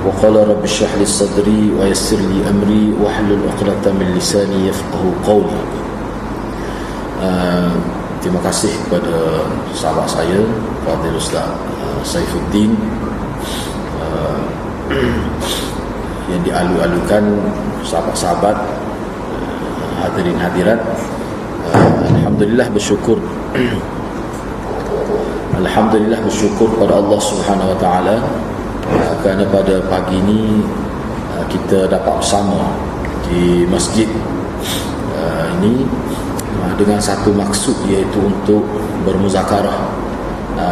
wa qala rabbi shrah li sadri wa yassir li amri wahlul 'uqdatam min lisani yafqahu qawli. Terima kasih kepada sahabat saya Fadil Ustaz Saifuddin yang dialu-alukan sahabat-sahabat, hadirin hadirat. Alhamdulillah bersyukur Alhamdulillah bersyukur pada Allah Subhanahu wa taala kerana pada pagi ini kita dapat bersama di masjid ini dengan satu maksud, iaitu untuk bermuzakarah,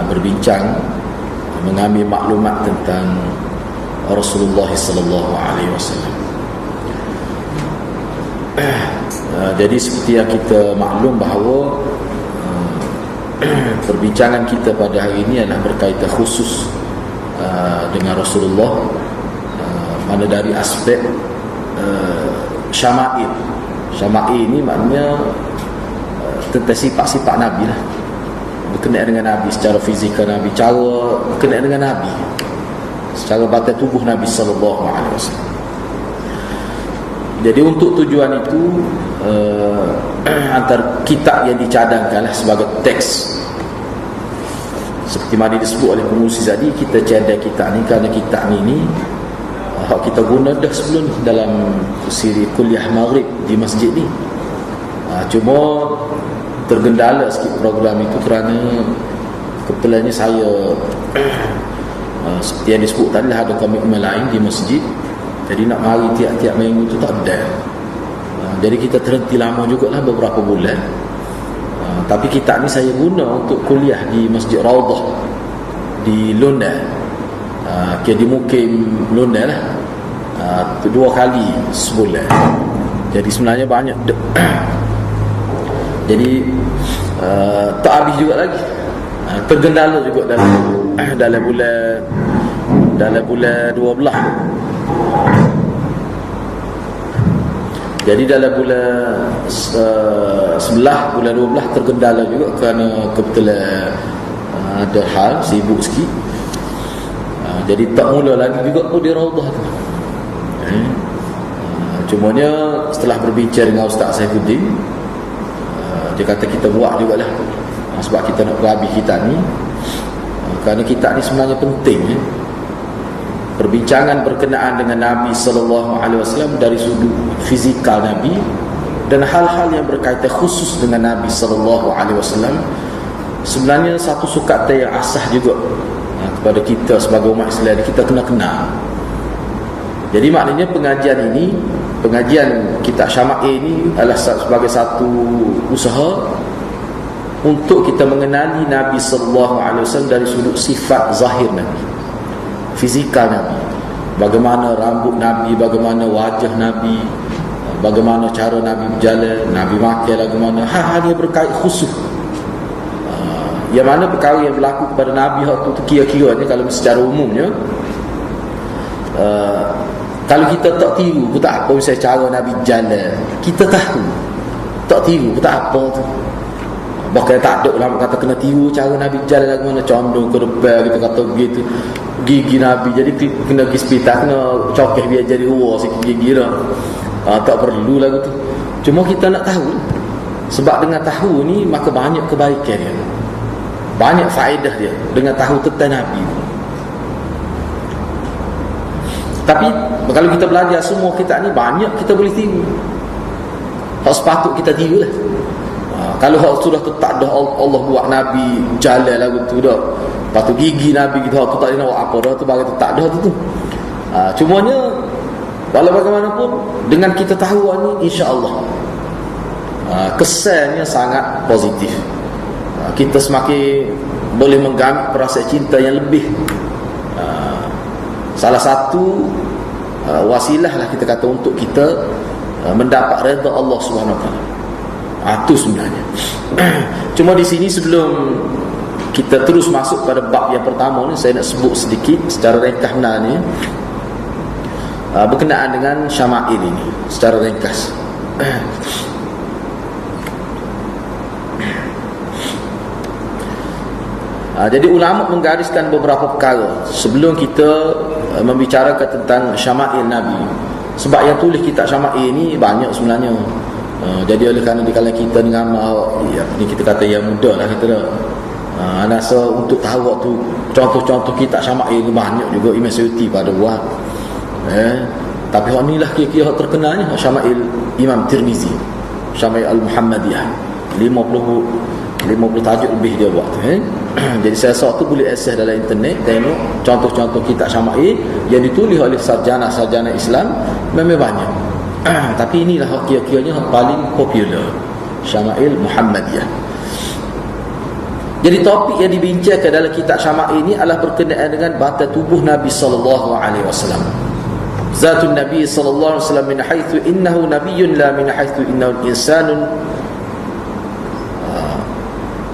berbincang, mengambil maklumat tentang Rasulullah sallallahu alaihi wasallam. Jadi seperti yang kita maklum bahawa perbincangan kita pada hari ini adalah berkaitan khusus dengan Rasulullah, mana dari aspek syama'il. Syama'il ini maknanya tentang sifat-sifat Nabi lah, berkenaan dengan Nabi secara fizikal, Nabi cara berkenaan dengan Nabi secara batin tubuh Nabi sallallahu alaihi wasallam. Jadi untuk tujuan itu antara kitab yang dicadangkanlah sebagai teks, seperti mana disebut oleh pengurusi tadi, kita cadang kitab ni kerana kitab ni kita guna dah sebelum dalam siri kuliah maghrib di masjid ni. Cuma tergendala sikit program itu kerana kebetulannya saya seperti yang disebut tadi lah, ada komitmen lain di masjid. Jadi nak mari tiap-tiap minggu tu tak ada. Jadi kita terhenti lama jugalah, beberapa bulan. Tapi kitab ni saya guna untuk kuliah di Masjid Raudhah di London. Di Mukim London lah. 2 kali sebulan. Jadi sebenarnya banyak. Jadi tak habis juga lagi. Tergendala juga dalam bulan 12. Jadi dalam bulan 11, bulan 12 tergendala juga kerana kebetulan ada hal sibuk sikit. Jadi tak mula lagi juga pun di Raudhah tu. Cumanya setelah berbincang dengan Ustaz Saifuddin, dia kata kita buat jugalah, sebab kita nak berhabis kitab ni. Kerana kitab ni sebenarnya penting, perbincangan berkenaan dengan Nabi sallallahu alaihi wasallam dari sudut fizikal Nabi dan hal-hal yang berkaitan khusus dengan Nabi sallallahu alaihi wasallam sebenarnya satu sukatan yang asah juga kepada kita sebagai umat Islam. Kita kena kenal. Jadi maknanya pengajian kitab Syama'il ini adalah sebagai satu usaha untuk kita mengenali Nabi sallallahu alaihi wasallam dari sudut sifat zahir Nabi, fizikal Nabi, bagaimana rambut Nabi, bagaimana wajah Nabi, bagaimana cara Nabi berjalan, Nabi makan bagaimana, hal-hal yang berkait khusus. Yang mana perkara yang berlaku kepada Nabi waktu itu kira-kiranya kalau secara umumnya, kalau kita tak tiru pun tak apa, misalnya cara Nabi jalan kita tahu, tak tiru pun tak apa tu. Bahkan tak ada ulama kata kena tiru cara Nabi jalan bagaimana, condong ke depan kita kata begitu, gigi Nabi jadi kena pergi hospital, kena cokeh biar jadi uar sikit gigi lah. Tak perlu lah gitu. Cuma kita nak tahu, sebab dengan tahu ni maka banyak kebaikan dia, banyak faedah dia dengan tahu tentang Nabi. Tapi kalau kita belajar semua kitab ni, banyak kita boleh tiru. Hak sepatut kita tiru lah. Kalau hak sudah tu tak dah Allah buat Nabi jalan lagu tu dah, lepas tu gigi Nabi kita tu tak nak apa dah tu, bagi tu tak dah tu. Cumanya walau bagaimanapun dengan kita tahu ni, insya-Allah kesannya sangat positif. Kita semakin boleh menggamit perasaan cinta yang lebih. Salah satu wasilah lah kita kata untuk kita mendapat redha Allah Subhanahu Wa Taala. Itu sebenarnya. Cuma di sini sebelum kita terus masuk pada bab yang pertama ni, saya nak sebut sedikit secara ringkas ni berkenaan dengan Syama'il ini secara ringkas. Jadi ulama menggariskan beberapa perkara sebelum kita membicarakan tentang syama'il Nabi. Sebab yang tulis kitab syama'il ni banyak sebenarnya. Jadi oleh kerana di kalangan kita ni ni kita kata yang muda lah kita dah. Ana rasa untuk tahu waktu contoh-contoh kitab syama'il ni banyak juga Imam Suyuti pada buat. Tapi hak ni lah kira-kira terkenalnya syama'il Imam Tirmizi, Syama'il Al-Muhammadiyah. 50 tajuk lebih dia buat tu. Jadi saya rasa tu boleh akses dalam internet, tengok contoh-contoh kitab syama'il yang ditulis oleh sarjana-sarjana Islam memang banyak. Tapi inilah kira-kiranya paling popular, Syama'il Muhammadiyah. Jadi topik yang dibincangkan dalam kitab syama'il ini adalah berkenaan dengan batas tubuh Nabi sallallahu alaihi wasallam. Zatun Nabi sallallahu alaihi wasallam min haitsu innahu nabiyyun la min haitsu innahu insanun.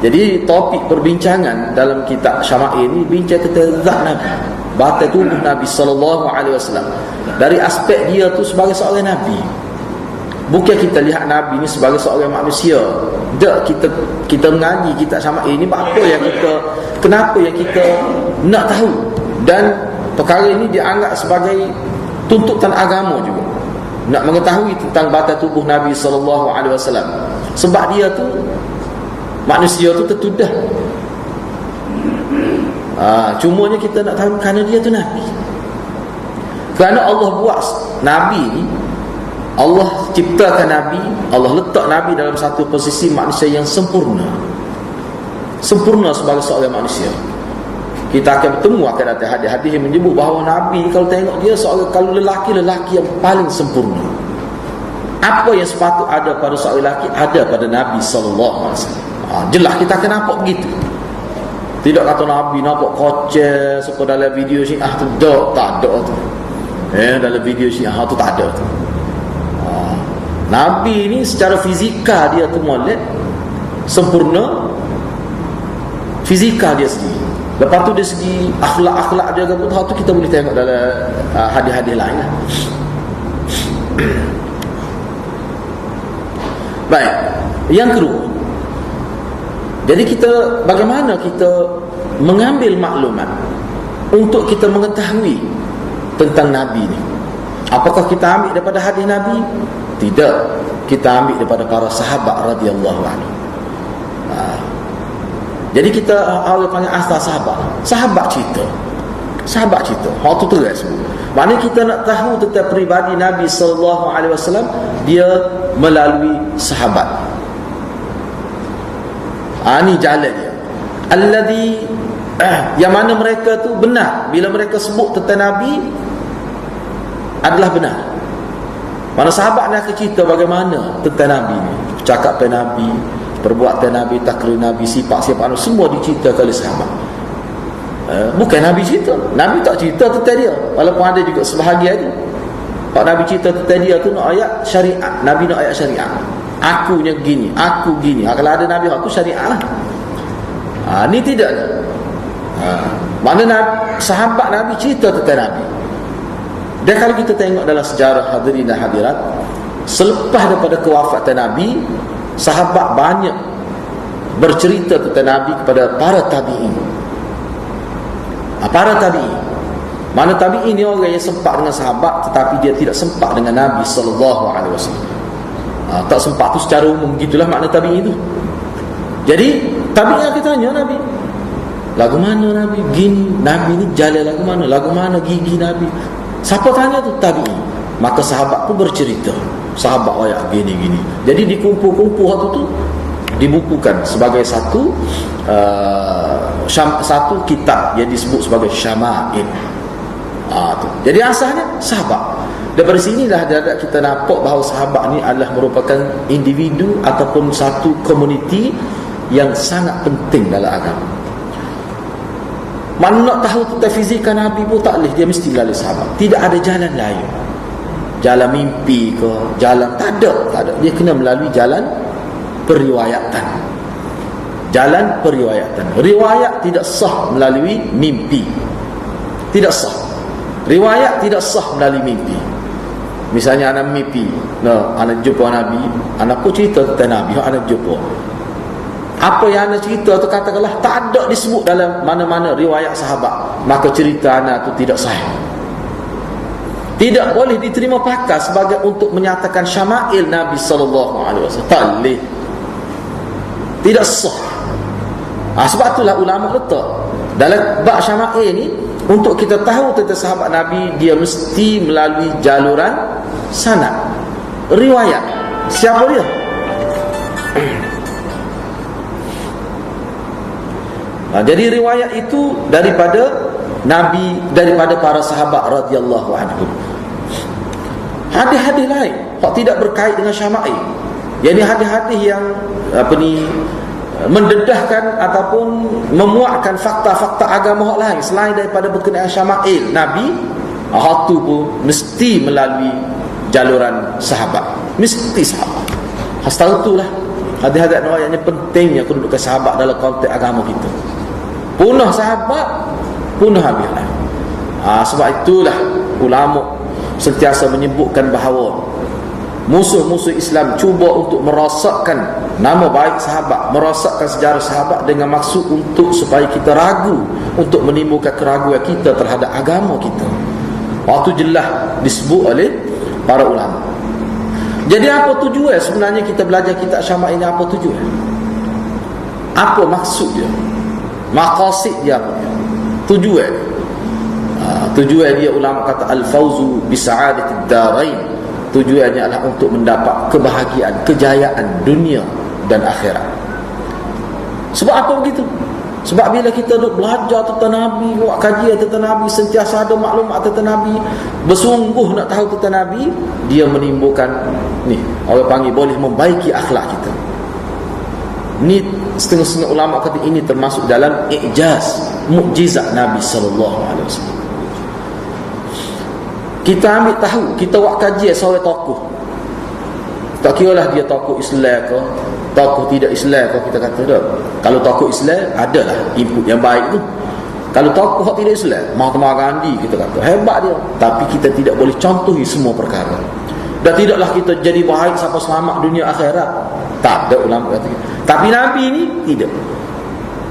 Jadi topik perbincangan dalam kitab syama'il ini bincang tentang zat Nabi, batas tubuh Nabi sallallahu alaihi wasallam. Dari aspek dia tu sebagai seorang nabi. Bukan kita lihat Nabi ni sebagai seorang manusia. Tak, kita mengaji kitab syama'il ini kenapa yang kita nak tahu, dan perkara ini dianggap sebagai tuntutan agama juga. Nak mengetahui tentang batas tubuh Nabi sallallahu alaihi wasallam. Sebab dia tu manusia tu tertudah. Cumanya kita nak tahu kerana dia tu Nabi. Kerana Allah buat Nabi ni, Allah ciptakan Nabi, Allah letak Nabi dalam satu posisi manusia yang sempurna. Sempurna sebagai seorang manusia. Kita akan bertemu akan datang hadis-hadis yang menyebut bahawa Nabi kalau tengok dia seorang, kalau lelaki yang paling sempurna. Apa yang sepatut ada pada seorang lelaki ada pada Nabi sallallahu alaihi wasallam. Jelas kita akan nampak begitu. Tidak kata Nabi nampak kocel seperti dalam video Syiah tu, tak ada tu. Dalam video Syiah tu tak ada tu. Nabi ni secara fizikal dia tu molek, sempurna fizikal dia sendiri. Lepas tu dari segi akhlak dia tu kita boleh tengok dalam hadis-hadis lain lah. Baik, yang kedua, jadi bagaimana kita mengambil maklumat untuk kita mengetahui tentang Nabi ni? Apakah kita ambil daripada hadis Nabi? Tidak, kita ambil daripada para sahabat radhiyallahu anhu. Jadi kita awal panggil asal sahabat cerita. Hak tu terus sebut. Maknanya kita nak tahu tentang peribadi Nabi sallallahu alaihi wasallam, dia melalui sahabat. Ini jalan dia. Alladhi yang mana mereka tu benar bila mereka sebut tentang Nabi adalah benar. Mana sahabat ni akan cerita bagaimana tentang Nabi ni, percakapan Nabi, perbuatan Nabi, takrir Nabi, sifat-sifat Nabi, semua diceritakan oleh sahabat. Bukan Nabi cerita. Nabi tak cerita tentang dia, walaupun ada juga sebahagian tu. Pak Nabi cerita tentang dia tu nak ayat syariat. Nabi nak ayat syariat. Aku gini. Kalau ada Nabi aku syariat lah. Ni tidak. Maknanya sahabat Nabi cerita tentang Nabi. Dan kalau kita tengok dalam sejarah hadirin dan hadirat, selepas daripada kewafatan Nabi, sahabat banyak bercerita tentang Nabi kepada para tabi'in. Para tabi'in, mana tabi'in ni orang yang sempat dengan sahabat, tetapi dia tidak sempat dengan Nabi sallallahu alaihi wasallam. Tak sempat tu secara umum, gitulah makna tabi'in itu. Jadi tabi'in kita tanya Nabi, lagu mana Nabi? Gini, Nabi ni jalan lagu mana? Lagu mana gigi Nabi? Siapa tanya tu? Tabi'in. Maka sahabat pun bercerita, sahabat ayat gini. Jadi dikumpul-kumpul waktu tu, dibukukan sebagai satu kitab yang disebut sebagai Syama'il. Jadi asalnya sahabat. Daripada sinilah kita nampak bahawa sahabat ni adalah merupakan individu ataupun satu komuniti yang sangat penting dalam agama. Mana nak tahu tentang fizikal Nabi pun tak boleh, dia mesti melalui sahabat. Tidak ada jalan lain. Jalan mimpi ke, jalan tak ada. Dia kena melalui jalan periwayatan. Riwayat tidak sah melalui mimpi. Tidak sah. Riwayat tidak sah melalui mimpi. Misalnya anak mimpi, anak jumpa Nabi, anak pun cerita tentang Nabi, anak jumpa. Apa yang anak cerita tu katakanlah tak ada disebut dalam mana-mana riwayat sahabat, maka cerita anak tu tidak sahih. Tidak boleh diterima pakai sebagai untuk menyatakan syama'il Nabi sallallahu alaihi wasallam. Tak boleh. Tidak sah. Sebab itulah ulama letak dalam bab syama'il ni, untuk kita tahu tentang sahabat Nabi, dia mesti melalui jaluran sanad, riwayat. Siapa dia? Jadi riwayat itu daripada Nabi, daripada para sahabat radhiyallahu anhum. Hadis-hadis lain yang tidak berkait dengan syama'il, yakni hadis-hadis yang mendedahkan ataupun memuatkan fakta-fakta agama lain selain daripada berkenaan syama'il Nabi, itu pun mesti melalui jaluran sahabat, mesti sahabat. Hasta itulah hadis-hadis riwayatnya pentingnya kedudukan sahabat dalam konteks agama kita. Punah sahabat, punah habislah. Sebab itulah ulama sentiasa menyebutkan bahawa musuh-musuh Islam cuba untuk merosakkan nama baik sahabat, merosakkan sejarah sahabat dengan maksud untuk supaya kita ragu, untuk menimbulkan keraguan kita terhadap agama kita. Waktu jelas disebut oleh para ulama. Jadi apa tujuan sebenarnya kita belajar kitab Syama'il ini? Apa tujuan? Apa maksud dia? Maqasid dia apa? Tujuan. Tujuan dia ulama kata al-fawzu bi sa'adatid darain. Tujuannya adalah untuk mendapat kebahagiaan, kejayaan dunia dan akhirat. Sebab apa begitu? Sebab bila kita duk belajar tentang Nabi, buat kajian tentang Nabi, sentiasa ada maklumat tentang Nabi, bersungguh nak tahu tentang Nabi, dia menimbulkan ni, orang panggil boleh membaiki akhlak kita. Ni setengah-setengah ulama kata ini termasuk dalam i'jaz, mukjizat Nabi sallallahu alaihi wasallam. Kita ambil tahu, kita buat kajian seorang tokoh, tak kira lah dia tokoh Islam ke, tokoh tidak Islam ke, kita kata dah. Kalau tokoh Islam, adalah input yang baik tu. Kalau tokoh tidak Islam, Mahatma Gandhi, kita kata hebat dia, tapi kita tidak boleh contohi semua perkara. Dan tidaklah kita jadi baik sampai selamat dunia akhirat. Tak ada ulama kata gitu. Tapi Nabi ni tidak.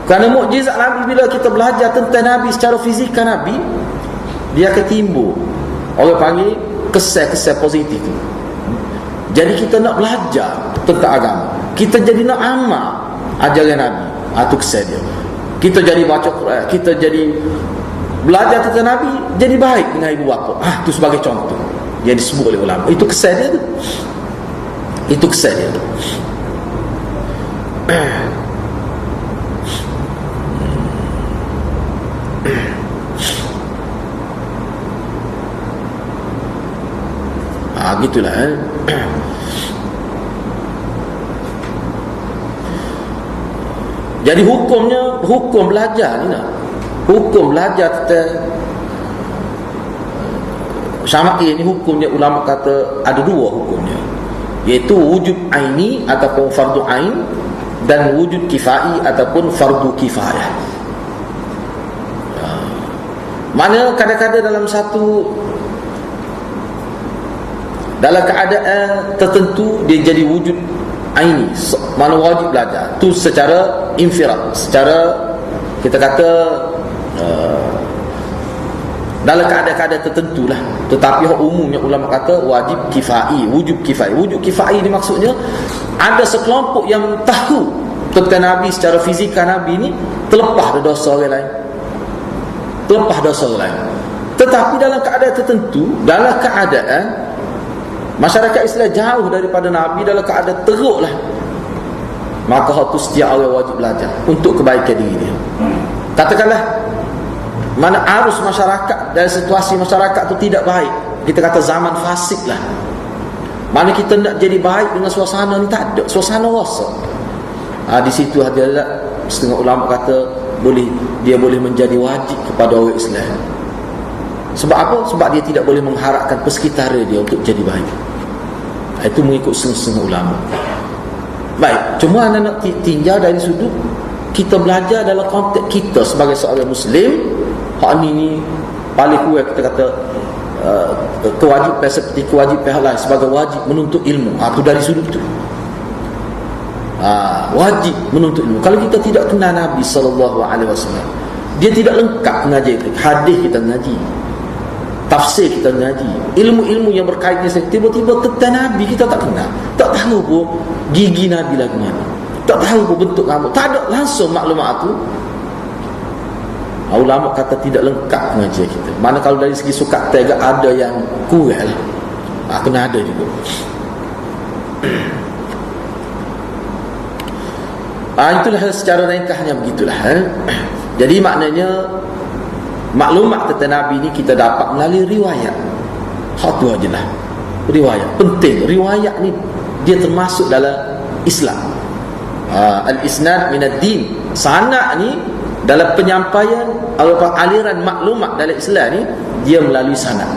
Kerana mukjizat Nabi, bila kita belajar tentang Nabi secara fizikal Nabi, dia akan timbul, orang panggil kesan-kesan positif tu. Jadi kita nak belajar tentang agama, kita jadi nak amal ajaran Nabi, itu kesan dia. Kita jadi baca Quran, kita jadi belajar tentang Nabi, jadi baik dengan ibu bapa. Itu sebagai contoh yang disebut oleh ulama. Itu kesan dia tu. Itu kesan dia tu. Gitulah Jadi hukumnya, hukum belajar ni lah, hukum belajar tentang Syama'il ni, hukumnya ulama kata ada dua hukumnya, iaitu wujud aini ataupun fardu ain, dan wujud kifai ataupun fardu kifayah. Mana kadang-kadang dalam keadaan tertentu dia jadi wujud aini, mana wajib belajar tu secara infirad, secara kita kata dalam keadaan-keadaan tertentu lah. Tetapi umumnya ulama kata wajib kifai, wujud kifai. Wujud kifai ni maksudnya ada sekelompok yang tahu tentang Nabi secara fizikal Nabi ni, terlepas dari dosa orang lain, terlepas dosa orang lain. Tetapi dalam keadaan tertentu, dalam keadaan masyarakat Islam jauh daripada Nabi, dalam keadaan teruk lah, maka itu setiap orang wajib belajar untuk kebaikan diri dia. Katakanlah mana arus masyarakat dan situasi masyarakat itu tidak baik, kita kata zaman fasik lah, mana kita nak jadi baik dengan suasana ni, tak ada suasana rosak. Di situ adalah setengah ulama kata dia boleh menjadi wajib kepada orang Islam. Sebab apa? Sebab dia tidak boleh mengharapkan persekitaran dia untuk jadi baik. Itu mengikut setengah ulama. Baik, cuma anda nak tinjau dari sudut kita belajar dalam konteks kita sebagai seorang Muslim. Hak ni paling kuat kita kata kewajipan seperti kewajipan lain sebagai wajib menuntut ilmu. Itu dari sudut tu. Wajib menuntut ilmu. Kalau kita tidak kenal Nabi SAW, dia tidak lengkap mengajar kita. Hadis kita mengaji, tafsir kita ngaji, ilmu-ilmu yang berkaitan dengan tiba-tiba tentang Nabi kita tak kenal, tak tahu pun gigi Nabi lagu mana, tak tahu pun bentuk rambut, tak ada langsung maklumat tu. Ulama kata tidak lengkap pengajian kita. Mana kalau dari segi sukat tega ada yang kurang, kena ada juga. Itulah secara ringkasnya begitulah. Jadi maknanya maklumat tentang Nabi ni kita dapat melalui riwayat. Hak tu aje lah. Riwayat penting. Riwayat ni dia termasuk dalam Islam. Al-isnad min ad-din. Sanad ni dalam penyampaian aliran maklumat dalam Islam ni dia melalui sanad.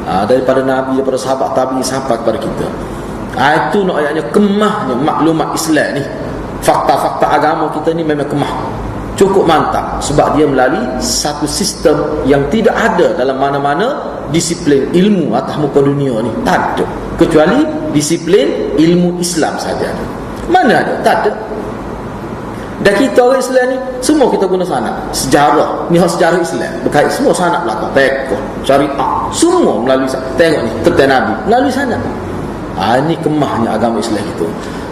Daripada Nabi, daripada sahabat tabi'in sampai kepada kita. Itu nak ayatnya kemahnya maklumat Islam ni. Fakta-fakta agama kita ni memang kemah, cukup mantap, sebab dia melalui satu sistem yang tidak ada dalam mana-mana disiplin ilmu atas muka dunia ni. Tak ada, kecuali disiplin ilmu Islam saja. Mana ada? Tak ada. Dan kita orang Islam ni semua kita guna sanad. Sejarah ni, sejarah Islam berkait semua sanad belakang, fiqh, syariah, semua melalui sanad. Tengok ni tentang Nabi melalui sanad. Ini kemahnya agama Islam itu.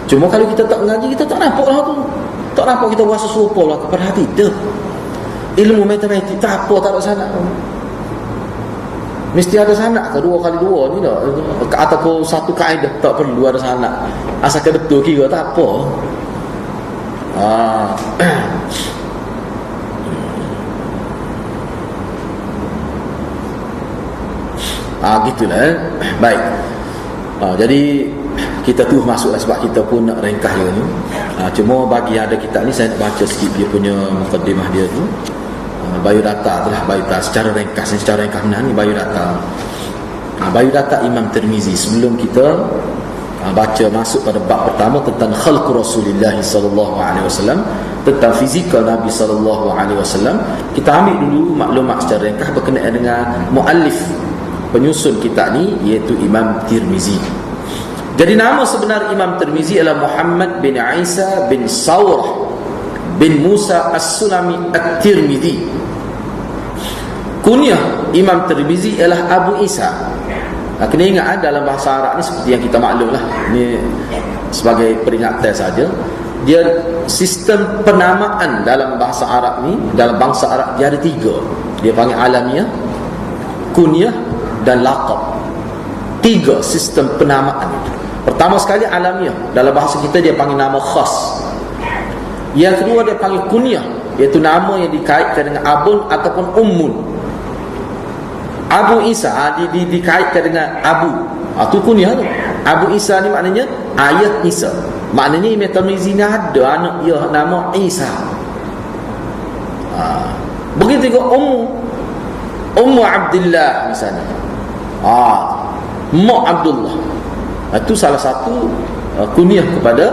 Cuma kalau kita tak mengaji, kita tak nampak lah tu. Tak nampak kita rasa serupa lah kepada hati dia. Ilmu matematik tak apa, tak ada sanad. Mesti ada sanad ke 2x2 ni dah. Ataupun satu kaedah tak perlu ada sanad. Asalkan betul kira tak apa. Gitulah. Baik. Jadi kita tu masuklah sebab kita pun nak ringkas dia ni. Cuma bagi ada kitab ni saya nak baca sikit dia punya mukadimah dia tu. Biodata tu lah, biodata secara ringkas benar ni biodata. Biodata Imam Tirmizi. Sebelum kita baca masuk pada bab pertama tentang khalq Rasulullah sallallahu alaihi wasallam, tentang fizikal Nabi sallallahu alaihi wasallam, kita ambil dulu maklumat secara ringkas berkenaan dengan muallif, penyusun kitab ni, iaitu Imam Tirmizi. Jadi nama sebenar Imam Tirmizi adalah Muhammad bin Isa bin Sawrah bin Musa As-Sulami At-Tirmizi. Kunyah Imam Tirmizi ialah Abu Isa. Kena ingat dalam bahasa Arab ni seperti yang kita maklum lah, ni sebagai peringatan saja. Dia sistem penamaan dalam bahasa Arab ni, dalam bangsa Arab dia ada 3. Dia panggil alamiah, kunyah dan laqab. 3 sistem penamaan. Pertama sekali alamiah, dalam bahasa kita dia panggil nama khas. Yang kedua dia panggil kunyah, iaitu nama yang dikaitkan dengan abun ataupun ummun. Abu Isa dikaitkan dengan Abu, itu kunyah tu. Abu Isa ni maknanya ayat Isa. Maknanya Imam Tirmizi ni ada anak dia nama Isa. Begitu juga Ummu Abdullah misalnya. Mak Abdullah. Itu salah satu kunyah kepada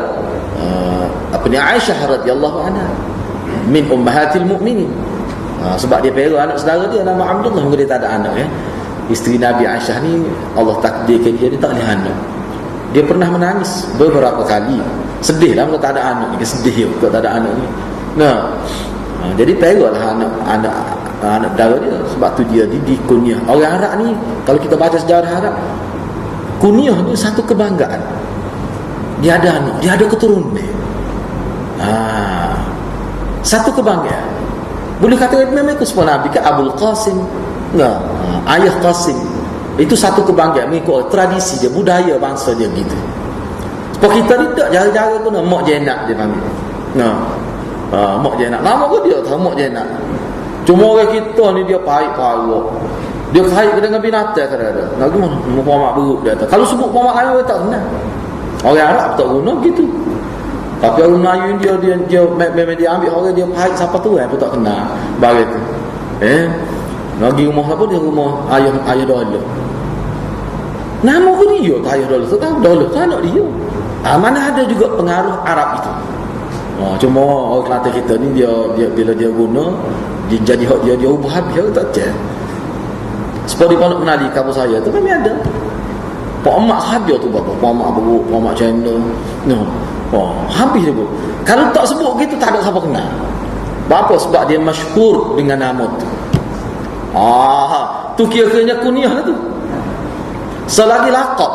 Aisyah radhiyallahu anha, min ummahatil mukminin. Sebab dia pera anak saudara dia nama Abdullah, mungkin dia tak ada anak ya. Isteri Nabi Aisyah ni Allah takdirkan dia tak ada anak. Dia pernah menangis beberapa kali. Sedih lah kalau tak ada anak ni, sedih kalau tak ada anak ni. Jadi peralah anak saudara dia. Sebab tu dia dikunyah. Orang Arab ni kalau kita baca sejarah Arab, kunyah tu satu kebanggaan. Dia ada anak, dia ada keturunan dia. Satu kebanggaan. Boleh kata memang itu semua Nabi ke Abul Qasim, ayah Qasim. Itu satu kebanggaan, mengikut tradisi dia, budaya bangsa dia gitu. Sebab kita ni tak jara-jara pun Mak Jenab dia panggil. Mak Jenab. Nama pun dia tahu Mak Jenab. Cuma orang kita ni dia pahit-pahit. Dia kait dengan binatang kadang-kadang. Nak gimana? Muhammad buruk dia kata. Kalau sebut Muhammad lain orang tak kenal. Orang Arab tak guna gitu. Tapi orang Melayu dia memang dia ambil orang dia pahit siapa tu pun tak kenal. Bagi tu. Lagi rumah apa dia rumah ayah Dola. Nama pun dia tak ayah Dola. Tak tahu Dola tak anak dia. Mana ada juga pengaruh Arab itu. Cuma orang Kelantan kita ni dia bila dia guna dia jadi hak dia ubah habis dia tak cek. Sebab dia nak kenali kamu saya tu memang ada. Pak mak sahaja tu bapa. Pak mak buruk, pak mak channel. Habis dia. Kalau tak sebut gitu tak ada siapa kenal. Bapa sebab dia masyhur dengan nama tu. tu kira-kiranya kunyah lah tu. Selagi laqab,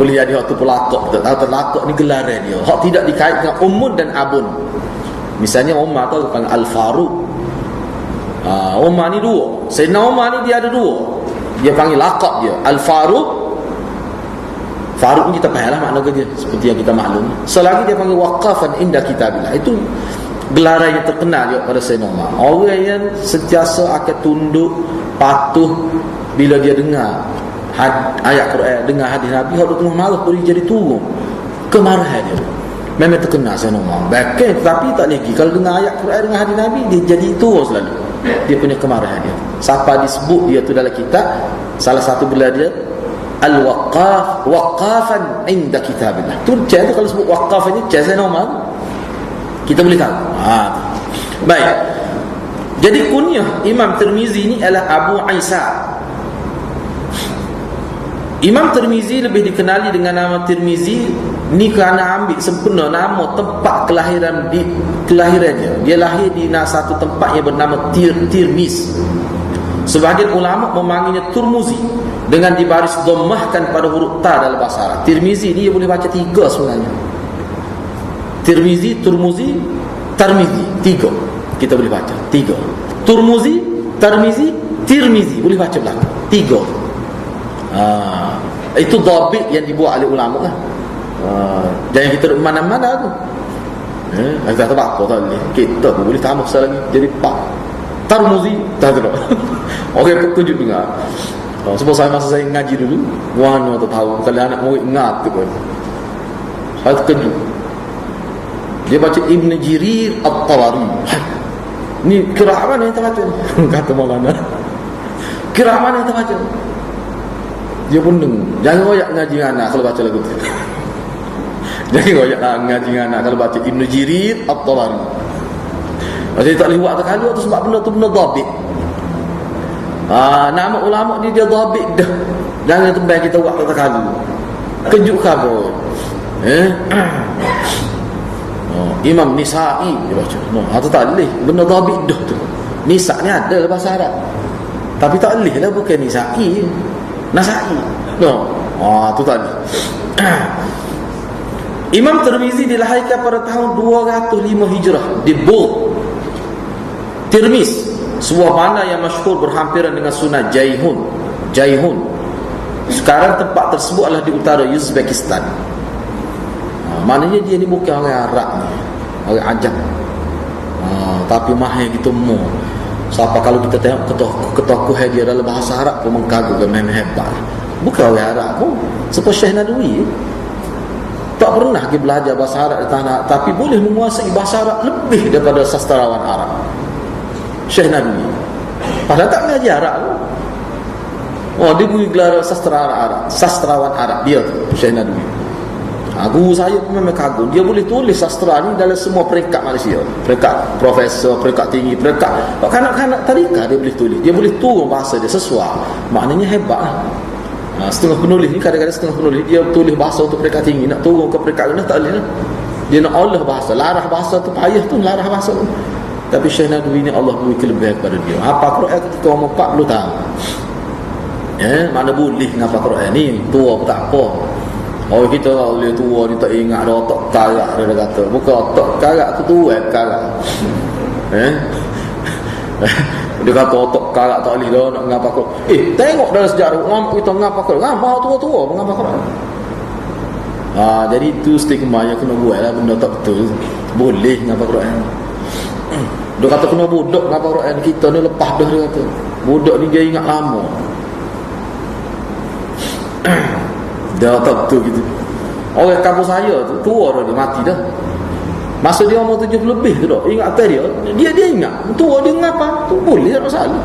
boleh jadi hak tu pelakok, tak tahu terlakok ni gelaran dia. Hak tidak dikaitkan umun dan abun. Misalnya Umar tu panggil Al-Faruq. Umar ni dua. Sayyidina Umar ni dia ada dua. Dia panggil laqab dia Al-Faruq. Faruq ni kita fahamlah makna dia seperti yang kita maklum. Selagi dia panggil waqafan inda kitabillah, itu gelaran yang terkenal dia pada Sayyidina Umar. Orang yang sentiasa akan tunduk, patuh bila dia dengar ayat Quran, dengar hadis Nabi, hak tengah marah boleh jadi turun kemarahan dia. Memang terkenal Sayyidina Umar. Bahkan tapi tak lagi kalau dengar ayat Quran, dengar hadis Nabi, dia jadi turun selalu. Dia punya kemarahan dia. Siapa disebut dia tu dalam kitab, salah satu gelar dia Al-Waqaf, waqafan inda kitabillah. Tu cara kalau sebut waqaf ni cara normal kita boleh tahu. Baik. Jadi kunyah Imam Tirmizi ni adalah Abu Isa. Imam Tirmizi lebih dikenali dengan nama Tirmizi ni kerana ambil sempurna nama tempat kelahirannya. Dia lahir di satu tempat yang bernama Tirmiz. Sebahagian ulama memanggilnya Turmuzi dengan dibaris dhammahkan pada huruf ta dalam bahasa Arab. Tirmizi ni dia boleh baca tiga sebenarnya. Tirmizi, Turmuzi, Tarmizi, tiga kita boleh baca, tiga. Turmuzi, Tarmizi, Tirmizi boleh baca belakang, tiga. Itu dhabit yang dibuat oleh ulama lah. Jangan kita duduk mana-mana tu. Kita tak apa tak boleh. Kita pun boleh tambah sekali lagi jadi pak. Tarmuzi, tak tahu. Okey, tunjuk dengar. Sebab masa saya ngaji dulu, mana tak tahu kalau anak murid ingat tu pun. Saya terkejut. Dia baca Ibn Jirir At-Tabari. Ni qiraat mana yang terbaca? Kata Maulana. Qiraat mana yang terbaca? Dia pun dengar. Jangan royak ngaji anak kalau baca lagu tu. Jangan royak ngaji anak kalau baca Ibn Jirir At-Tabari. Jadi tak boleh buat terkali tu sebab benda tu benda dhabit. Nama ulama ni dia dhabit dah. Jangan tembang kita buat terkali. Kejut khabar. Imam Nisa'i dia baca. Atau tak boleh. Benda dhabit dah tu. Nisa' ni ada dalam bahasa Arab. Tapi tak boleh lah, bukan Nisa'i. Nasa'i. Tu tak boleh. Imam Tirmizi dilahirkan pada tahun 205 Hijrah di Bud, Tirmiz, sebuah bandar yang masyhur berhampiran dengan Sunan Jaihun. Sekarang tempat tersebut adalah di utara Uzbekistan. Maknanya dia ni bukan orang Arab ni, orang Ajam. Tapi mahir gitu mu. Siapa kalau kita tengok ketokohan dia dalam bahasa Arab pun mengagumkan, memang hebat. Bukan orang Arab pun. Seperti Syekh Nadwi tak pernah dia belajar bahasa Arab di tanah, tapi boleh menguasai bahasa Arab lebih daripada sastrawan Arab. Syekh Nadwi padahal tak mengajar Arab. Dia beri gelar sastrawan Arab dia tu, Syekh Nadwi. Guru saya pun memang kagum. Dia boleh tulis sastra ni dalam semua peringkat Malaysia. Peringkat profesor, peringkat tinggi, peringkat kanak-kanak tadika dia boleh tulis. Dia boleh turun bahasa dia sesuai. Maknanya hebat lah. Setengah penulis ni, kadang-kadang setengah penulis dia tulis bahasa untuk peringkat tinggi, nak turun ke peringkat rendah tak boleh lah. Dia nak olah bahasa, larah bahasa tu payah tu, larah bahasa tu. Tapi Syekh Nadwi ni Allah beri kelebihan kepada dia. Apa Quran ketika umur 40 tahun. Mana boleh ngapa Quran ni, tua pun tak apa. Kita tak boleh tua ni tak ingat dah otak karak dia kata. Bukan otak karak tu tua karak. Dia kata otak karak tak boleh dah nak ngapa Quran. Tengok dalam sejarah ulama kita ngapa Quran. Ngapa tua-tua ngapa Quran. Jadi itu stigma yang kena buat lah, benda tak betul. Boleh ngapa Quran. Dia kata kena budak ngapa Quran, kita ni lepas dah dia kata. Budak ni dia ingat lama. Dia tak betul gitu. Orang kampung saya tu tua dah, dia mati dah. Masa dia umur 70 lebih tu dah, ingat apa dia ingat. Tua dia ngapa? Tu boleh tak masalah.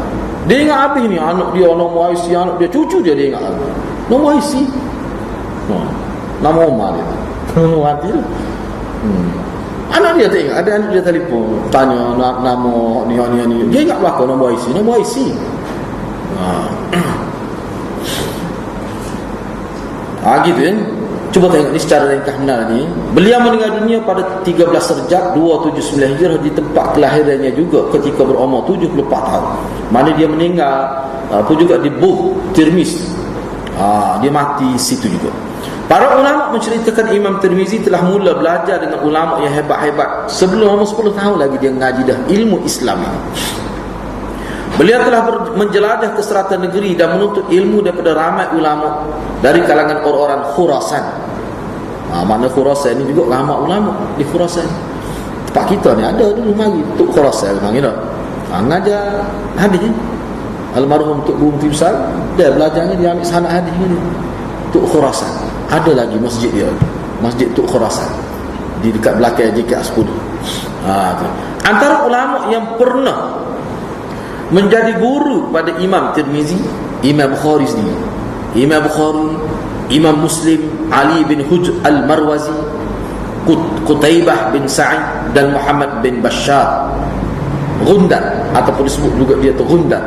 Dia ingat habis ni anak dia nombor IC, anak dia cucu dia ingat lagi. Nombor IC. Nama Omar dia. Mati dah. Anak dia tak ingat. Ada anak dia telefon tanya nama ni. Dia ingat belakang nombor IC. Gitu kan. Cuba tengok ni secara ringkas benar ni. Beliau meninggal dunia pada 13 Rejab 279 Hijrah di tempat kelahirannya juga ketika berumur 74 tahun. Mana dia meninggal pun juga di Buh Tirmiz. Dia mati situ juga. Para ulama menceritakan Imam Tirmizi telah mula belajar dengan ulama yang hebat-hebat sebelum umur 10 tahun lagi dia mengaji dah ilmu Islam ini. Beliau telah menjelajah ke serata negeri dan menuntut ilmu daripada ramai ulama dari kalangan orang-orang Khurasan. Mana Khurasan ni juga ramai ulama di Khurasan. Tempat kita ni ada dulu mari Tok Khurasan panggil dah. Ngajar hadis ni. Almarhum Tok Guru Mufti Besar dia belajarnya dia ambil sanad hadis ni. Tok Khurasan. Ada lagi masjid dia. Masjid Tok Khurasan di dekat belakang JKS 10. Tu. Antara ulama yang pernah menjadi guru pada Imam Tirmizi, Imam Bukhari sendiri. Imam Bukhari, Imam Muslim, Ali bin Hujr al-Marwazi, Qutaibah bin Sa'id dan Muhammad bin Bashar Ghundar, ataupun disebut juga dia tu Ghundar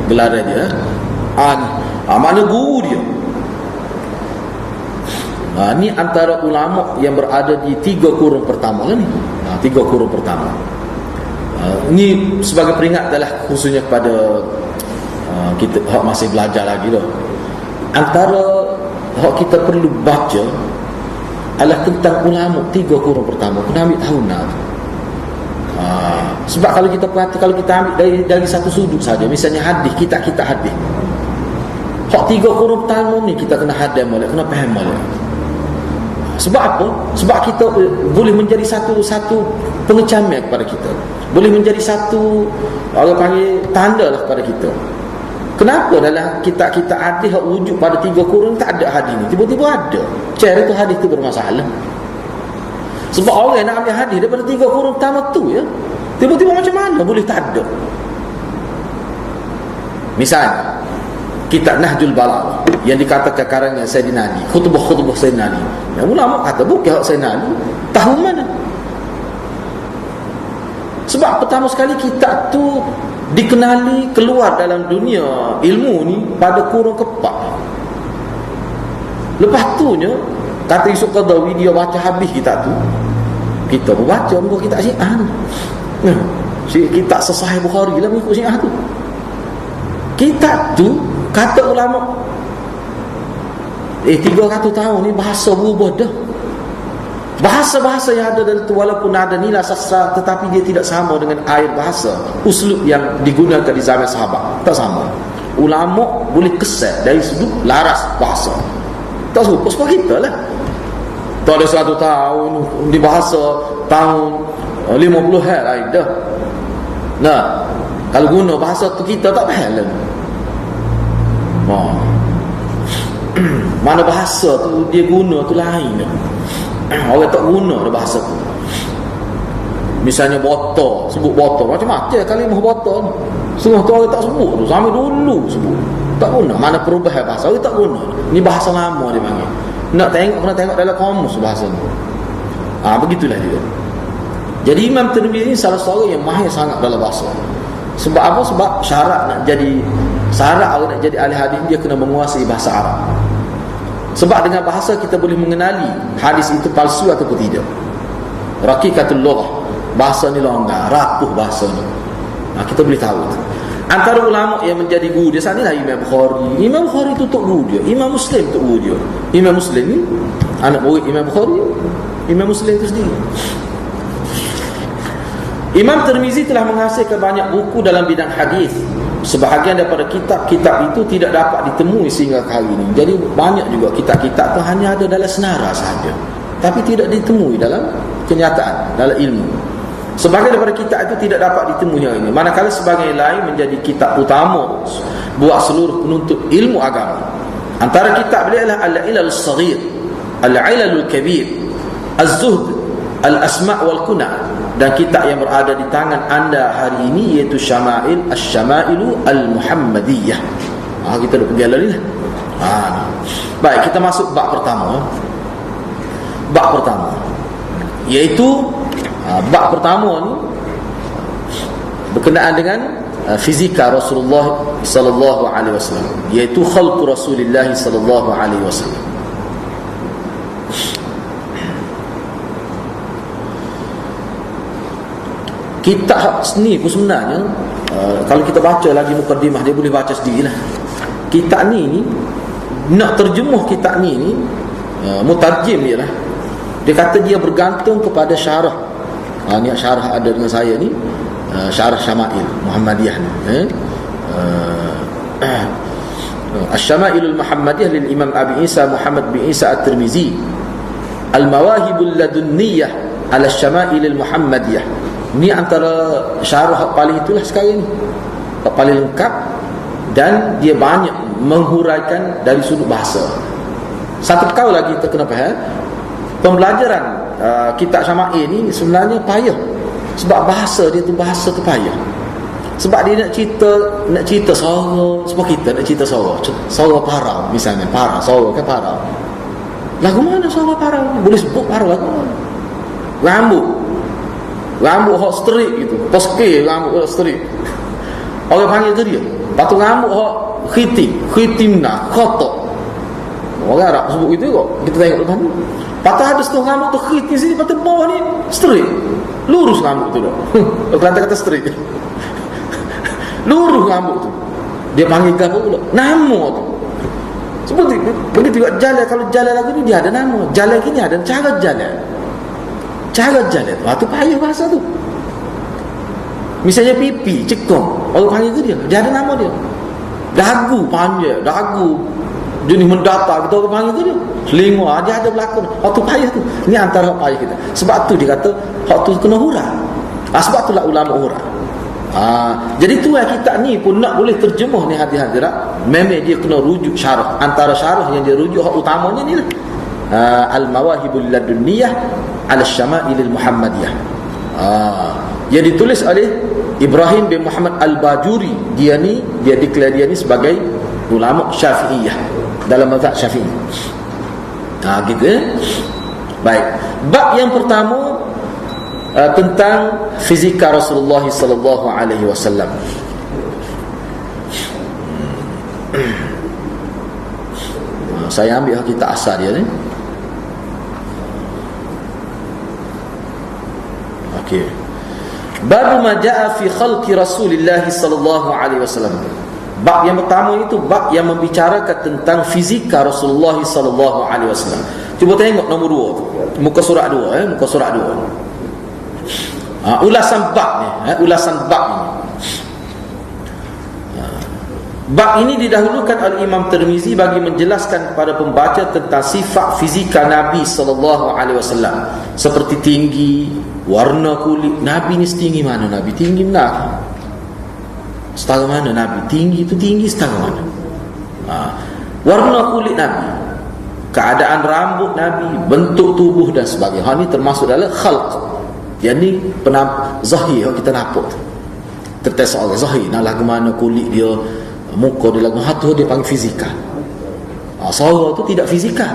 gelaran dia. Mana guru dia. Ni antara ulama yang berada di 3 kurung pertama lah ni. 3 kurung pertama. Ini sebagai peringat adalah khususnya kepada kita masih belajar lagi dah. Antara kita perlu baca adalah tentang ulama 3 kurung pertama. Kena ambil tahu nak. Sebab kalau kita perhati, kalau kita ambil dari satu sudut saja, misalnya hadis, kita hadis. Hak 3 kurung pertama ni kita kena hadam molek, kena faham molek. Sebab apa? Sebab kita boleh menjadi satu pengecaman kepada kita. Boleh menjadi satu orang panggil tanda lah kepada kita. Kenapa dalam kita hadis hak wujud pada 3 kurun tak ada hadis ni, tiba-tiba ada. Cara tu hadis tu bermasalah. Sebab orang yang nak ambil hadis daripada 3 kurun pertama tu ya, tiba-tiba macam mana boleh tak ada. Misal kitab Nahjul Balagh yang dikatakan karangan Sayyidina Ali, khutbah-khutbah Sayyidina Ali. Yang ulama kata bukan hak Sayyidina Ali, tahu mana? Sebab pertama sekali kitab tu dikenali keluar dalam dunia ilmu ni pada kurun ke-4. Lepas tu nya kata Yusuf Qaradawi dia baca habis kitab tu. Kita pun baca muka kitab Syiah ni. Kitab Sahih Bukhari lah mengikut Syiah tu. Kitab tu kata ulama 300 tahun ni bahasa berubah dah. Bahasa-bahasa yang ada dalam tu walaupun ada nilai sastra, tetapi dia tidak sama dengan air bahasa uslub yang digunakan di zaman sahabat. Tak sama. Ulama boleh kesan dari sudut laras bahasa. Tak serupa sebab kita lah. Tak ada 100 tahun di bahasa tahun 50 hari dah. Nah, kalau guna bahasa tu kita tak faham lah. Mana bahasa tu dia guna tu lain dah. Orang tak guna dah bahasa tu. Misalnya botol, sebut botol macam-macam kalimah botol ni. Semua tu orang tak sebut tu, sampai dulu sebut. Tak guna, mana perubahan bahasa orang tak guna. Ni bahasa lama dia panggil. Nak tengok kena tengok dalam kamus bahasa ni. Begitulah dia. Jadi Imam Tirmizi ni salah seorang yang mahir sangat dalam bahasa. Sebab apa? Sebab syarat orang nak jadi ahli hadis dia kena menguasai bahasa Arab. Sebab dengan bahasa kita boleh mengenali hadis itu palsu ataupun tidak. Raqiqatul lughah, bahasa ni longgar, rapuh bahasa ni. Kita boleh tahu. Antara ulama yang menjadi guru dia sana lah Imam Bukhari. Imam Bukhari tu tok guru dia. Imam Muslim tok guru dia. Imam Muslim ni anak murid Imam Bukhari. Imam Muslim tu sendiri. Imam Tirmizi telah menghasilkan banyak buku dalam bidang hadis. Sebahagian daripada kitab-kitab itu tidak dapat ditemui sehingga hari ini. Jadi banyak juga kitab-kitab itu hanya ada dalam senara sahaja, tapi tidak ditemui dalam kenyataan, dalam ilmu. Sebahagian daripada kitab itu tidak dapat ditemui hari ini. Manakala sebahagian lain menjadi kitab utama buat seluruh penuntut ilmu agama. Antara kitab beliau adalah Al-Ilal Saghir, Al-Ilalul Kabir, Az-Zuhd, Al-Asma' wal Kuna. Dan kitab yang berada di tangan anda hari ini iaitu Syamailu Al-Muhammadiyah. Kita dah pergi lalu ni. Baik, kita masuk bab pertama. Bab pertama iaitu bab pertama ni berkenaan dengan fizika Rasulullah sallallahu alaihi wasallam, iaitu khalq Rasulullah sallallahu alaihi wasallam. kitab ni pun sebenarnya kalau kita baca lagi mukadimah, dia boleh baca sendirilah. Kitab ni nak terjemuh kitab ni mutarjim dia lah. Dia kata dia bergantung kepada syarah. Ni syarah ada dengan saya ni, syarah Syama'il Muhammadiyah ni. Asy-Syama'ilul Muhammadiyah lil Imam Abi Isa Muhammad bin Isa At-Tirmizi, Al-Mawahibul Ladunniyah ala Syama'ilil Muhammadiyah. Ni antara syarah paling itulah sekarang ni, paling lengkap, dan dia banyak menghuraikan dari sudut bahasa. Satu perkara lagi kita kena faham, pembelajaran kitab Syama'il ni sebenarnya payah, sebab bahasa dia tu bahasa tu payah. Sebab dia nak cerita suara, sebab kita nak cerita suara parau misalnya, suara kan parau. Lagu mana suara parau? Boleh sebut parau lagu mana? Rambut hot straight gitu, poske rambut hot straight, orang panggil tu dia. Lepas tu rambut hot khitimna khotok, orang Arab sebut itu kok. Kita tengok depan tu, patah ada setengah rambut tu khitim sini, patah bawah ni straight, lurus rambut tu dah. Kelantan kata straight, lurus rambut tu. Dia panggil apa pula? Nama tu. Seperti begitu juga jalan. Kalau jalan lagi ni dia ada nama. Jalan gini ada cara jalan. Itu payah bahasa tu. Misalnya pipi, cekong, orang panggil tu dia ada nama dia. Dagu panjang, dagu jenis mendatar, kita orang panggil tu dia. Selingkuh, dia ada berlakon. Itu payah tu. Ini antara payah kita. Sebab tu dia kata hak tu kena hurah. Sebab tu lah ulama hurah. Jadi tu yang kita ni pun nak boleh terjemuh ni hadis-hadis, memang dia kena rujuk syarah. Antara syarah yang dia rujuk hak utamanya ni lah, Al-Mawahibul Ladunniyah ala Syama'ilil Muhammadiyah, yang ditulis oleh Ibrahim bin Muhammad Al-Bajuri. Dia declare dia ni sebagai ulama Syafi'iyah dalam mazhab Syafi'i. Gitu Baik. Bab yang pertama tentang fizika Rasulullah sallallahu alaihi wasallam. Saya ambil kitab asal dia ni. Okey. Bab ma jaa fi khalqi Rasulillah sallallahu alaihi wasallam. Bab yang pertama itu bab yang membicarakan tentang fizika Rasulullah sallallahu alaihi wasallam. Cuba tengok nombor 2 tu. Muka surat 2 muka surat 2. Ulasan bab ni, ulasan bab ini. Bab ini didahulukan oleh Imam Tirmizi bagi menjelaskan kepada pembaca tentang sifat fizika Nabi sallallahu alaihi wasallam, seperti tinggi, warna kulit. Nabi ni setinggi mana? Nabi tinggi mana? Setara mana Nabi? Tinggi itu tinggi setara mana? Warna kulit Nabi, keadaan rambut Nabi, bentuk tubuh dan sebagainya. Ini termasuk dalam khalq. Yang ni zahir kita nampak, tertes orang zahir. Nak lagu mana kulit dia, muka dia, lagu hatu dia panggil fizikal. Suara tu tidak fizikal.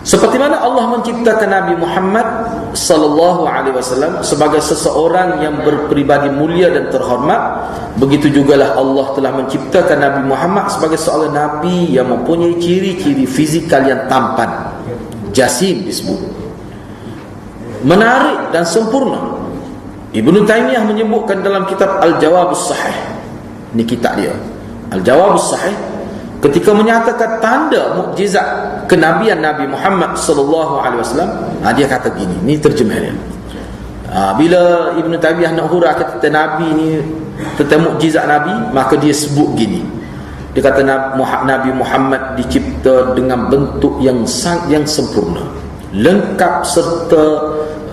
Seperti mana Allah menciptakan Nabi Muhammad sallallahu alaihi wasallam sebagai seseorang yang berpribadi mulia dan terhormat, begitu jugalah Allah telah menciptakan Nabi Muhammad sebagai seorang nabi yang mempunyai ciri-ciri fizikal yang tampan, jasim disebut, menarik dan sempurna. Ibnu Taimiyah menyebutkan dalam kitab Al-Jawabus Sahih, ini kitab dia Al-Jawabus Sahih, ketika menyatakan tanda mukjizat kenabian Nabi Muhammad sallallahu alaihi wasallam, dia kata gini, ni terjemah dia. Bila Ibnu Taimiyah nak huraikan kata Nabi ni, tentang mukjizat Nabi, maka dia sebut gini. Dia kata Nabi Muhammad dicipta dengan bentuk yang sempurna, lengkap serta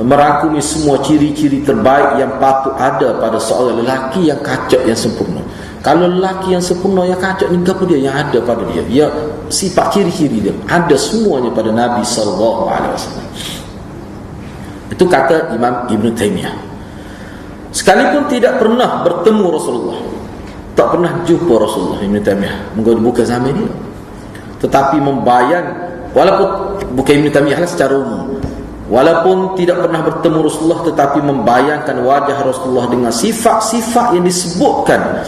merangkumi semua ciri-ciri terbaik yang patut ada pada seorang lelaki yang kacak, yang sempurna. Kalau lelaki yang sempurna yang kacak ni, apa dia yang ada pada dia? Ya, sifat ciri-ciri dia ada semuanya pada Nabi sallallahu alaihi wasallam. Itu kata Imam Ibn Taimiyah. Sekalipun tidak pernah bertemu Rasulullah, tak pernah jumpa Rasulullah, Ibn Taimiyah bukan zaman dia, tetapi membayang, walaupun bukan Ibn Taimiyah lah secara umum, walaupun tidak pernah bertemu Rasulullah, tetapi membayangkan wajah Rasulullah dengan sifat-sifat yang disebutkan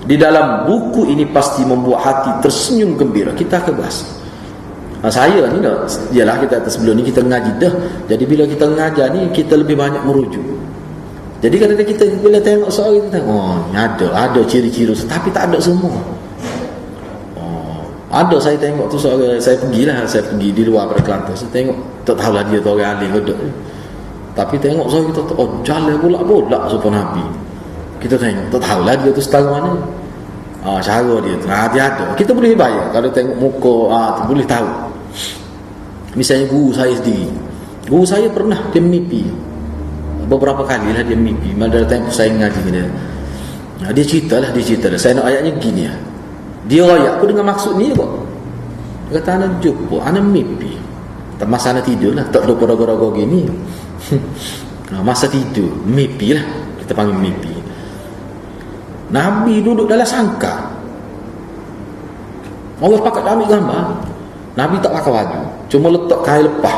di dalam buku ini pasti membuat hati tersenyum gembira. Kita akan bahas. Saya ni dah, yalah kita atas sebelum ni kita ngaji dah. Jadi bila kita ngajar ni kita lebih banyak merujuk. Jadi kadang-kadang kita bila tengok soal kita tengok, oh ni ada ciri-ciri, tapi tak ada semua. Ada saya tengok tu soal, saya pergi di luar pada Kelantan, saya tengok tak tahulah dia tu orang alim ke tak. Tapi tengok soal kita tu, oh jalan bolak-bolak sopan Nabi. Kita tengok tak tahulah dia tu setara mana. Cara dia tu, dia ada. Kita boleh bayar kalau tengok muka, tu boleh tahu. Misalnya guru saya sendiri, guru saya pernah dia mimpi beberapa kali lah dia mimpi. Pada tempoh saya ngaji dia, dia cerita lah. Saya nak ayatnya gini ya. Dia ayat aku dengan maksud ni kok. Dia kata anak jumpa, anak mimpi. Masa anak tidur lah, tak ada ragu-ragu gini. Masa tidur, mimpi lah. Kita panggil mimpi. Nabi duduk dalam sangkar. Allah pakai ambil gambar. Nabi tak pakai baju, cuma letak kain lepah.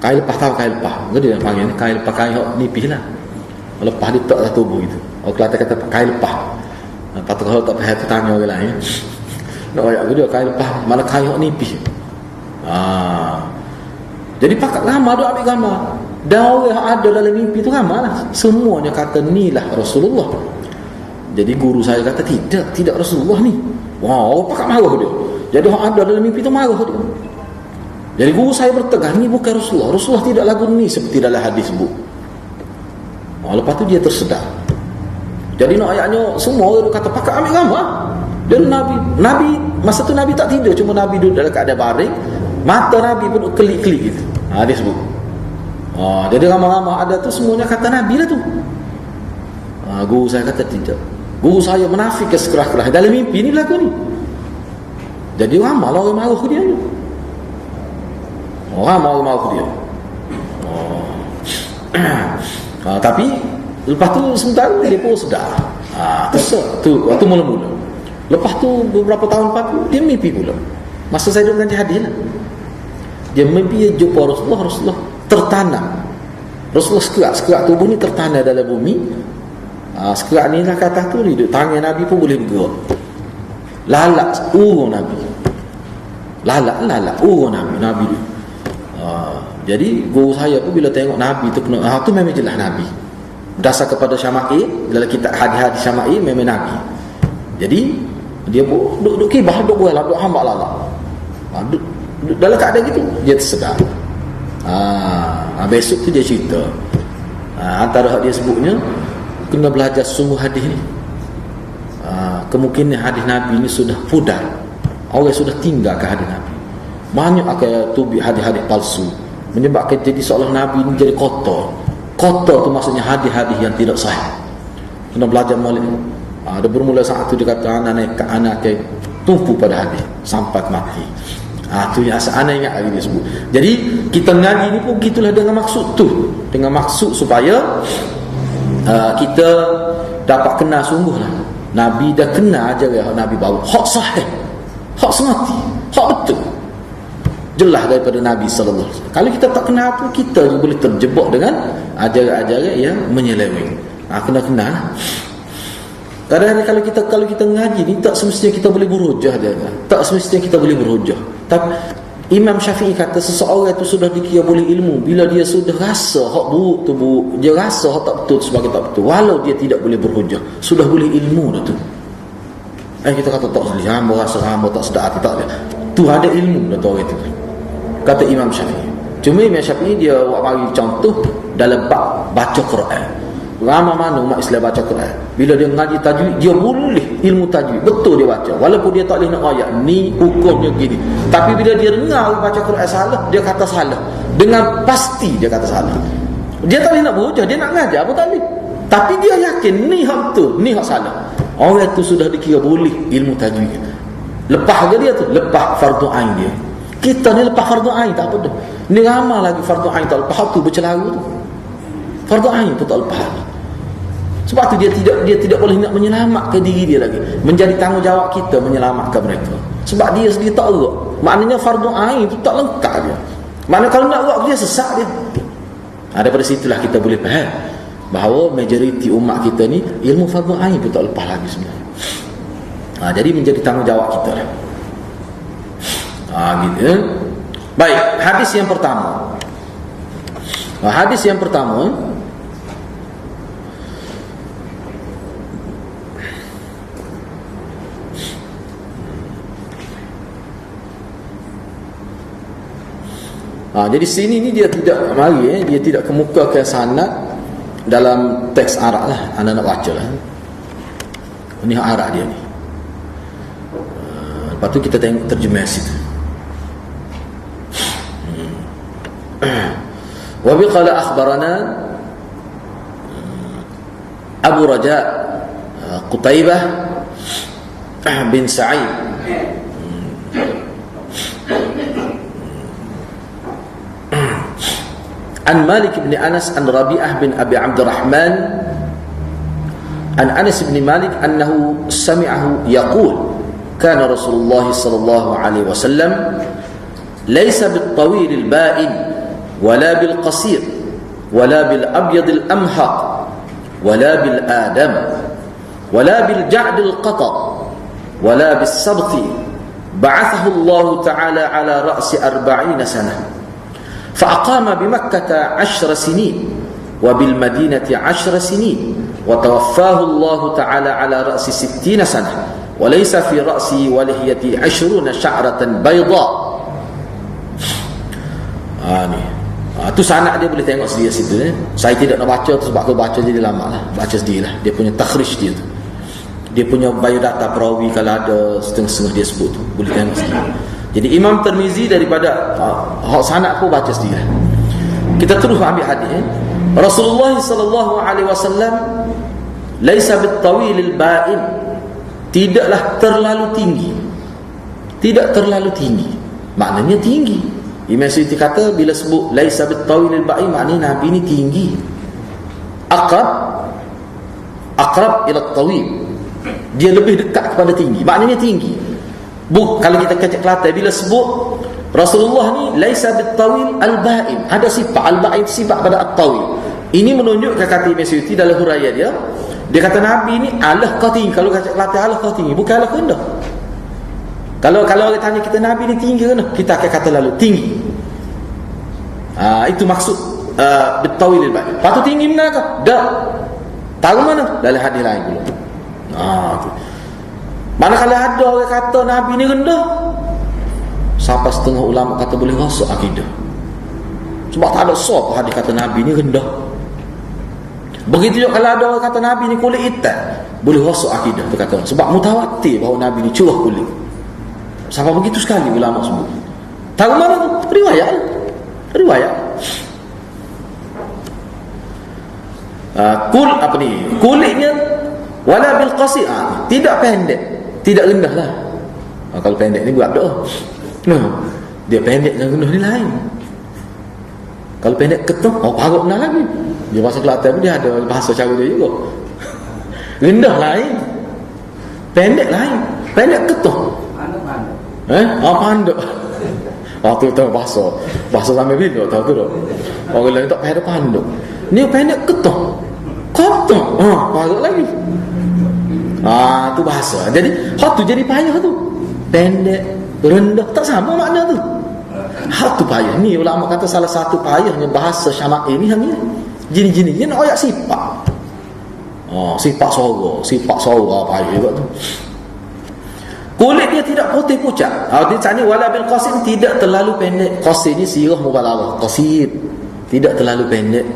Kain lepah, tahu kain lepah? Dia panggil ni kain lepah, kain nipis lah. Lepah dia tak atas tubuh itu. Orang Kelantan kata kain lepah. Lepas tu kalau tak payah tu tanya orang lain. Nak ayat dia kain lepah, mana kain nipis. Jadi pakai gambar, dia ambil gambar. Dan orang yang ada dalam mimpi tu gambar lah. Semuanya kata ni lah Rasulullah. Jadi guru saya kata tidak Rasulullah ni. Wow, pakat marah dia. Jadi orang ada dalam mimpi tu marah dia. Jadi guru saya bertegas, ni bukan Rasulullah. Rasulullah tidak lagu ni seperti dalam hadis sebut. Lepas tu dia tersedar. Jadi nak ayatnya semua orang kata pakat ambil gambar. Dan Nabi masa tu Nabi tak tidur, cuma Nabi duduk dalam keadaan baring, mata Nabi pun kelip-kelip gitu. Dia sebut. Jadi ramai-ramai ada tu semuanya kata Nabi lah tu. Guru saya kata tidak. Guru saya menafik ke sekerah-kerah dalam mimpi ni berlaku ni. Jadi ramai orang marah ke dia ni. Orang marah ke dia. Tapi lepas tu sebentar dia pun sedar. Tu waktu mula-mula. Lepas tu beberapa tahun lepas tu dia mimpi pula. Masa saya duduk ngaji hadis lah. Dia mimpi dia jumpa Rasulullah tertanam. Rasulullah sekerak tubuh ni tertanam dalam bumi. Sekerak ni lah kata tu ni, tangan Nabi pun boleh bergerak. Lalak urung Nabi. Lalak urung Nabi tu. Jadi guru saya pun bila tengok Nabi tu kena, tu memang jelas Nabi. Berdasar kepada Syama'il, dalam kitab hadis-hadis Syama'il memang Nabi. Jadi dia pun duduk kibah, duduk buat lah, duduk hamba lalak. Duduk dalam keadaan gitu dia tersedar. Besok tu dia cerita, antara hak dia sebutnya kena belajar sungguh hadis ni. Kemungkinan hadis Nabi ni sudah pudar. Orang sudah tinggalkan hadis Nabi. Banyak akan tubi hadis-hadis palsu, menyebabkan jadi seolah Nabi ni jadi kotor. Kotor tu maksudnya hadis-hadis yang tidak sahih. Kena belajar malik. Ada bermula saat tu dia kata anak akan tumpu pada hadis sampai mati. Tu yang anak ingat lagi dia sebut. Jadi kita ngaji ni pun gitulah dengan maksud tu, dengan maksud supaya kita dapat kenal sungguh lah Nabi. Dah kenal ajaran Nabi bawa hak sahih, hak semati, hak betul, jelas daripada Nabi sallallahu alaihi wasallam. Kalau kita tak kenal pun kita boleh terjebak dengan ajaran-ajaran yang menyeleweng. Kena kenal. Kadang-kadang kalau kita ngaji ni tak semestinya kita boleh berhujah dia. Tak semestinya kita boleh berhujah. Tapi Imam Syafi'i kata seseorang itu sudah dikira boleh ilmu bila dia sudah rasa hak buruk tu buruk, dia rasa hak tak betul sebagai tak betul, walau dia tidak boleh berhujah, sudah boleh ilmu dah tu. Kita kata tak boleh, hamba rasa hamba tak sedar hati, tak boleh. Tu ada ilmu dah tu orang itu. Kata Imam Syafi'i. Cuma Imam Syafi'i dia buat bagi contoh dalam bab baca Quran. Ramai mana umat Islam baca Quran, bila dia mengaji tajwid, dia boleh ilmu tajwid, betul dia baca, walaupun dia tak boleh nak ayat ni hukumnya gini. Tapi bila dia dengar baca Quran salah, dia kata salah dengan pasti, dia kata salah. Dia tak boleh nak berhujah, dia nak ngajar pun tak boleh, tapi dia yakin ni hak betul, ni hak salah. Orang itu sudah dikira boleh ilmu tajwid. Lepas ke dia tu, lepas fardu ain dia. Kita ni lepas fardu ain tak apa dah. Ni ramai lagi fardu ain tak lepas tu bercelaru tu. Fardu ain pun tak lepas. Sebab tu dia tidak boleh nak menyelamatkan diri dia lagi. Menjadi tanggungjawab kita menyelamatkan mereka. Sebab dia sendiri tak erak. Maknanya fardu ain tu tak lengkap dia. Maknanya kalau nak erak dia sesat dia. Daripada situlah kita boleh faham bahawa majoriti umat kita ni ilmu fardu ain pun tak lepas lagi sebenarnya. Jadi menjadi tanggungjawab kita lah. Gitu. Baik, hadis yang pertama. Hadis yang pertama, jadi sini ni dia tidak mari dia tidak kemukakan sanad dalam teks Arab lah. Anda nak baca lah. Ini Arab dia ni. Lepas tu kita tengok terjemah situ. Wa bi qala akhbarana Abu Raja Qutaibah bin Sa'id an Malik bin Anas an Rabi'ah bin Abi Abdurrahman an Anas bin Malik annahu sami'ahu yaqul kana Rasulullah sallallahu alaihi wasallam laysa bit-tawil al-ba'in wala bil-qasir wala bil-abyad al-amhaq wala bil-adam wala bil-ja'd al-qatar wala bis-sabti ba'athahu Allah ta'ala ala ra'si 40 sanah فأقام بمكة 10 سنين وبالمدينة 10 سنين وتوفاه الله تعالى على رأس 60 سنة وليس في رأسه ولحيته 20 شعرة بيضاء. Itu sanad dia boleh tengok sendiri situ. Saya tidak nak baca tu sebab aku baca jadi lama lah. Baca sendirilah. Dia punya takhrij dia tu. Dia punya biodata perawi kalau ada setengah-setengah dia sebut tu. Boleh tengok sendiri. Jadi Imam Tirmizi daripada sanad pun baca sendiri. Kita terus ambil hadis. Rasulullah sallallahu alaihi wasallam laisa bit-tawil al-ba'in, tidaklah terlalu tinggi. Tidak terlalu tinggi. Maknanya tinggi. Imam Suyuti kata bila sebut laisa bit-tawil al-ba'in maknanya Nabi ni tinggi. Aqrab ila at-tawil. Dia lebih dekat kepada tinggi. Maknanya tinggi. Kalau kita kecek Kelantan bila sebut Rasulullah ni laisa bit-tawil al-ba'in, ada sifat al-ba'in, sifat pada at-tawil. Ini menunjukkan kata Imam Suyuti dalam huraian dia. Dia kata Nabi ni alah kau tinggi. Kalau kecek Kelantan alah kau tinggi, bukan alah kau rendah. Kalau orang tanya kita Nabi ni tinggi ke rendah, kita akan kata lalu tinggi. Itu maksud bit-tawil al-ba'in. Patut tinggi mana kau? Dah. Tahu mana? Dalam hadis lain pula. Tu. Mana kalau ada orang kata Nabi ni rendah, sampai setengah ulama kata boleh rosak akidah. Sebab tak ada sahih hadis kata Nabi ni rendah. Begitu juga kalau ada orang kata Nabi ni kulit hitam, boleh rosak akidah berkata. Sebab mutawatir bahawa Nabi ni cerah kulit. Sampai begitu sekali ulama sebut. Tahu mana tu? Riwayat. Kulitnya wala bil qasir, tidak pendek, tidak rendah lah. Kalau pendek ni buat doa. Dia pendek dan rendah ni lain. Kalau pendek ketuk, parut nak lagi. Dia bahasa Kelantan pun dia ada bahasa cara dia juga. Rendah lain, pendek lain. Pendek ketuk. Panduk. Tu tahu bahasa sampai bila tahu tu dah. Orang lain tak pendek panduk. Ni pendek ketuk. Kotor. Parut lagi. Tu bahasa. Jadi hak tu jadi payah tu. Pendek, rendah tak sama makna tu. Hak tu payah. Ni ulama kata salah satu payahnya bahasa Syama'il ni hanya gini-gini. Dia nak ayat sifat. Sifat suara payah juga tu. Kulit dia tidak putih pucat. Dia tanya wala bil qasim, tidak terlalu pendek. Qasim ni sirah mubalaghah. Qasim tidak terlalu pendek.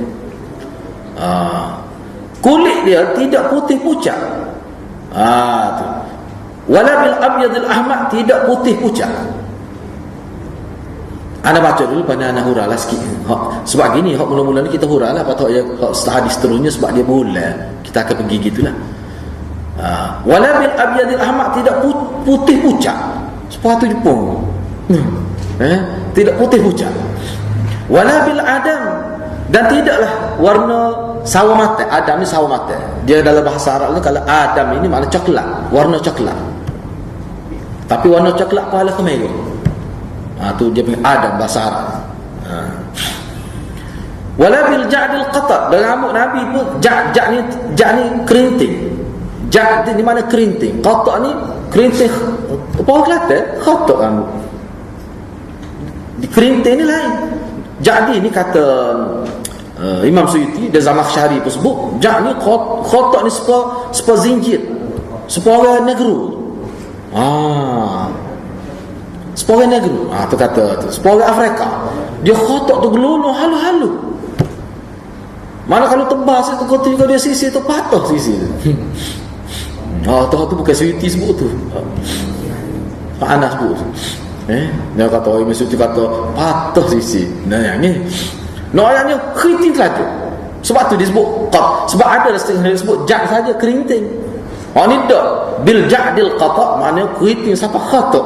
Kulit dia tidak putih pucat. Tu. Wala bil abyad al ahmar, tidak putih pucat. Anda baca dulu pada ana huralah sikit. Sebab gini hak mula-mula ni kita huralah, patut ya setelah hadis seterusnya sebab dia bulan kita akan pergi gitulah. Wala bil abyad al ahmar, tidak putih pucat. Sepatu Jepun. Tidak putih pucat. Wala bil adam, dan tidaklah warna sawo mata. Adam ni sawo mata. Dia dalam bahasa Arab ni kalau Adam ini makna coklat, warna coklat. Tapi warna coklat pala kemerah. Tu dia punya Adam bahasa Arab. Wala bil ja'dil qatar, dan rambut Nabi pun ja' ni kerinting. Ja' di mana kerinting. Qatar ni kerinting. Apa kata? Qatar rambut. Kerinting ni lain. Jadi ni kata Imam Suyuti dan Zamakhsyari pun sebut, jak ni khotak ni sepa zinjir, sepa orang negeri. Sepa orang negeri. Tu kata tu, sepa orang Afrika. Dia khotak tu gelulung halu-halu. Mana kalau tebas itu ketika dia sisi tu patah sisi tu. Tu bukan Suyuti sebut tu. Pak Anas sebut. Dia kata Imam Suyuti kata patah sisi. Nah yang ni. Ayatnya kerinting lagi. Sebab tu disebut qat. Sebab ada setengah disebut jak saja kerinting. Ni dak bil ja'dil qata, maknanya kerinting siapa khata.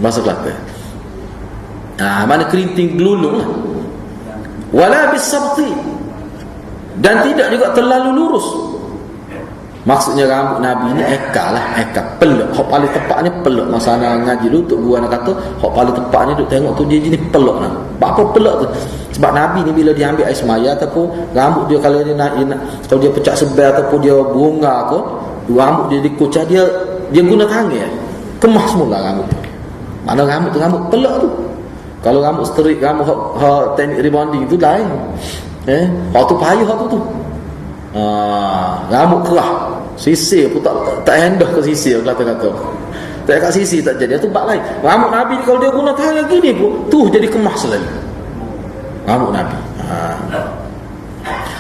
Bahasa Kelantan. Mana kerinting gelulung lah. Wala bisabti, dan tidak juga terlalu lurus. Maksudnya rambut Nabi ni ekal lah, ekal peluk. Hak paling tepatnya peluk. Masa nak ngaji dulu Tok Guru nak kata hak paling tepatnya duk tengok tu dia jenis peluk lah. Apa peluk tu? Sebab Nabi ni bila dia ambil air semaya ataupun rambut dia kalau dia nak kalau dia pecah sebel ataupun dia bunga ke, rambut dia dikucah, dia guna tangan kemah semula rambut. Mana rambut tu rambut peluk tu. Kalau rambut straight, rambut teknik rebonding tu lain. Hak tu payah hak tu. Rambut kerah, sisir pun tak hendah ke sisir, kata-kata tak kat sisir tak jadi, itu bak lain. Rambut Nabi kalau dia guna tangan gini pun tu jadi kemah selalu rambut Nabi.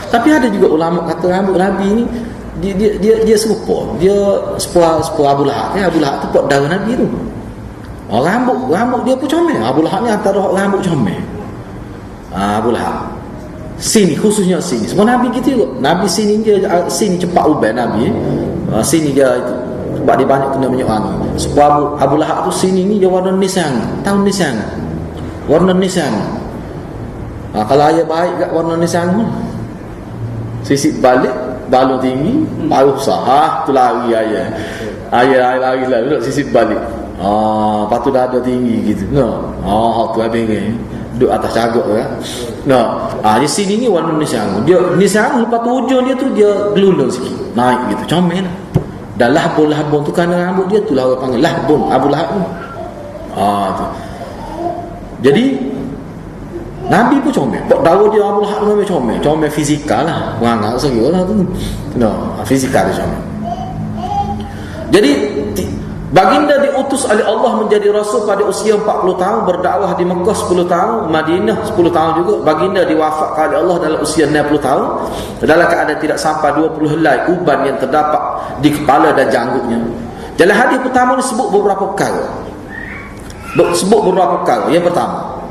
Tapi ada juga ulama kata rambut Nabi ni dia serupa, dia sepuar Abu Lahab. Abu Lahab tu pot darah Nabi tu. Rambut dia pun comel. Abu Lahab ni antara rambut comel. Abu Lahab sini, khususnya sini. Semua Nabi gitu juga. Nabi sini dia, sini cepat ubah Nabi. Sini dia itu. Sebab dia banyak kena minyak wangi. Sebab Abu Lahab tu sini ni dia warna nisan. Tahu nisan? Warna nisan. Kalau ayah baik kat warna nisan pun. Sisi balik, balung tinggi, paruh sah. Tu lari ayah. Ayah lari lah. Duduk sisi balik. Lepas tu dah ada tinggi gitu. Tu habis ni. Duduk atas cagak kan. Di sini ni warna nisan. Dia nisan lepas tu ujung dia tu dia gelulung sikit. Naik gitu. Comel lah. Dan lahbun tu kerana rambut dia tu lah orang panggil lahbun. Abu Lahab tu. Tu. Jadi Nabi pun comel. Dawa dia Abu Lahab memang comel. Comel fizikal lah. Orang serius lah tu. Fizikal dia comel. Jadi baginda diutus oleh Allah menjadi rasul pada usia 40 tahun, berdakwah di Mekah 10 tahun, Madinah 10 tahun juga. Baginda diwafatkan oleh Allah dalam usia 60 tahun dalam keadaan tidak sampai 20 helai uban yang terdapat di kepala dan janggutnya. Dalam hadis pertama disebut beberapa perkara. Yang pertama,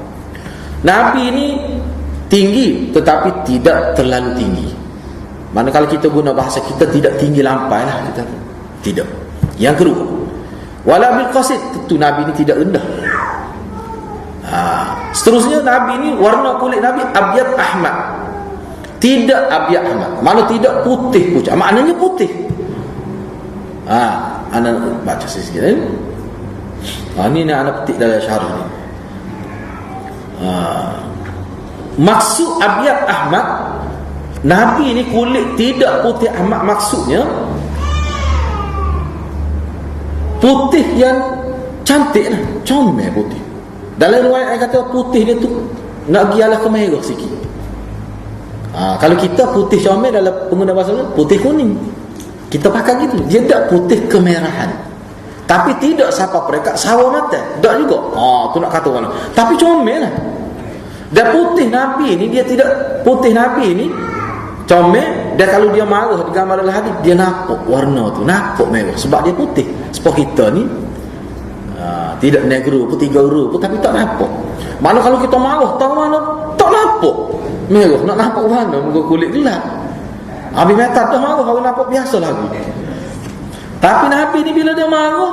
Nabi ini tinggi tetapi tidak terlalu tinggi. Manakala kita guna bahasa kita tidak tinggi lampai lah kita. Tidak. Yang kedua, wala bil qasid, tentu Nabi ini tidak rendah. Seterusnya Nabi ini warna kulit Nabi abyad ahmad. Tidak abyad ahmad. Mana tidak putih pucat. Maknanya putih. Anda baca sikit ni. Ini anda petik dalam syarah ni. Maksud abyad ahmad, Nabi ini kulit tidak putih ahmad, maksudnya putih yang cantik lah, comel putih. Dalam riwayat yang kata putih dia tu nak gialah ke merah sikit. Kalau kita putih comel dalam pengguna bahasa putih kuning, kita pakai gitu. Dia tak putih kemerahan, tapi tidak siapa perekat sawo mata, tak juga. Tu nak kata mana? Tapi comel lah. Dan putih Nabi ni dia tidak, putih Nabi ni comel. Dan kalau dia marah di gambar dalam hadis, dia nampak warna tu, nampak merah sebab dia putih. Sebab kita ni tidak negro pun, 3 huruf pun, tapi tak nampak. Mana kalau kita marah, tahu mana? Tak nampak merah, nak nampak mana muka kulit gelap. Habis mata dah marah, kalau nampak biasa lagi. Tapi Nabi ni bila dia marah,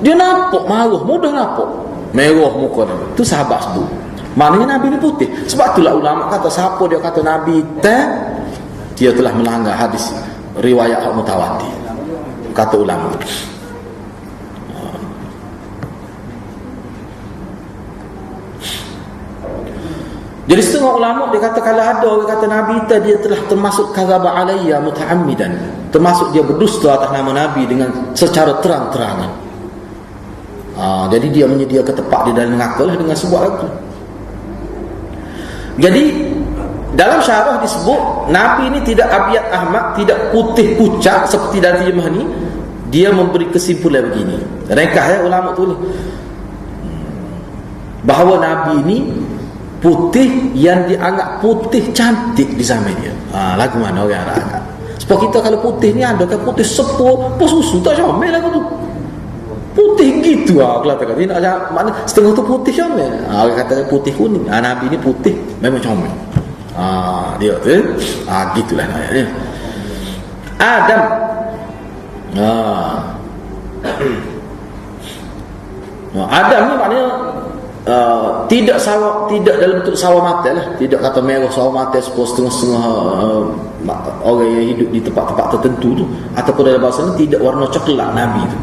dia nampak marah, mudah nampak merah muka dia. Tu sahabat sebut. Maknanya Nabi ni putih. Sebab itulah ulama kata siapa dia kata Nabi dia telah melanggar hadis riwayat mutawatir, kata ulama. Jadi setengah ulama dia kata kalau ada orang kata Nabi dia telah termasuk kadzaba alayya muta'ammidan, termasuk dia berdusta atas nama Nabi dengan secara terang-terangan. Jadi dia menyediakan tempat di dalam neraka lah dengan sebuah lagu. Jadi dalam syarah disebut Nabi ini tidak abyad ahmad, tidak putih pucat seperti dalam terjemah ni. Dia memberi kesimpulan begini, ringkas ulama tulis bahawa Nabi ini putih yang dianggap putih cantik di zaman dia. Lagu mana orang Arab? Sebab kita kalau putih ni ada kan putih sepul, susu tak comel lagu tu. Putih gitu kalau kata dia nak mana setengah tu putih comel. Orang kata putih kuning. Nabi ni putih memang comel. Dia tu. Gitulah ayatnya. Adam. Adam ni maknanya tidak sawa, tidak dalam bentuk sawa mata lah, tidak kata merah sawa mata setengah-setengah orang yang hidup di tempat-tempat tertentu tu, ataupun dalam bahasa ni tidak warna coklat Nabi tu.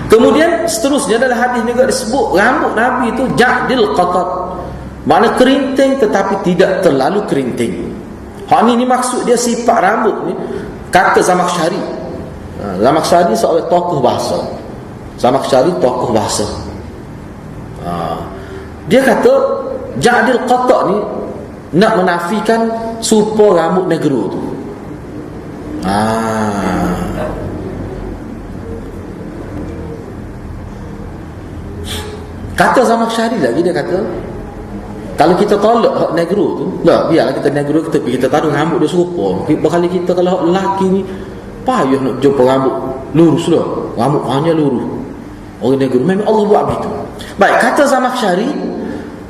Kemudian seterusnya dalam hadis juga disebut rambut Nabi itu ja'dil qatat, makna kerinting tetapi tidak terlalu kerinting. Ni maksud dia sifat rambut ni. Kata Zamakhsyari, Zamakhsyari seorang tokoh bahasa. Zamakhsyari tokoh bahasa. Dia kata ja'dil qatat ni nak menafikan supaya rambut negro tu. Kata Zamakhsyari lagi, dia kata kalau kita tolak hak negro tu, biarlah kita negro kita taruh rambut dia serupa. Bakal kita kalau hak lelaki ni payah nak jumpa rambut lurus lah. Rambut hanya lurus. Orang negro memang Allah buat begitu. Baik, kata Zamakhsyari,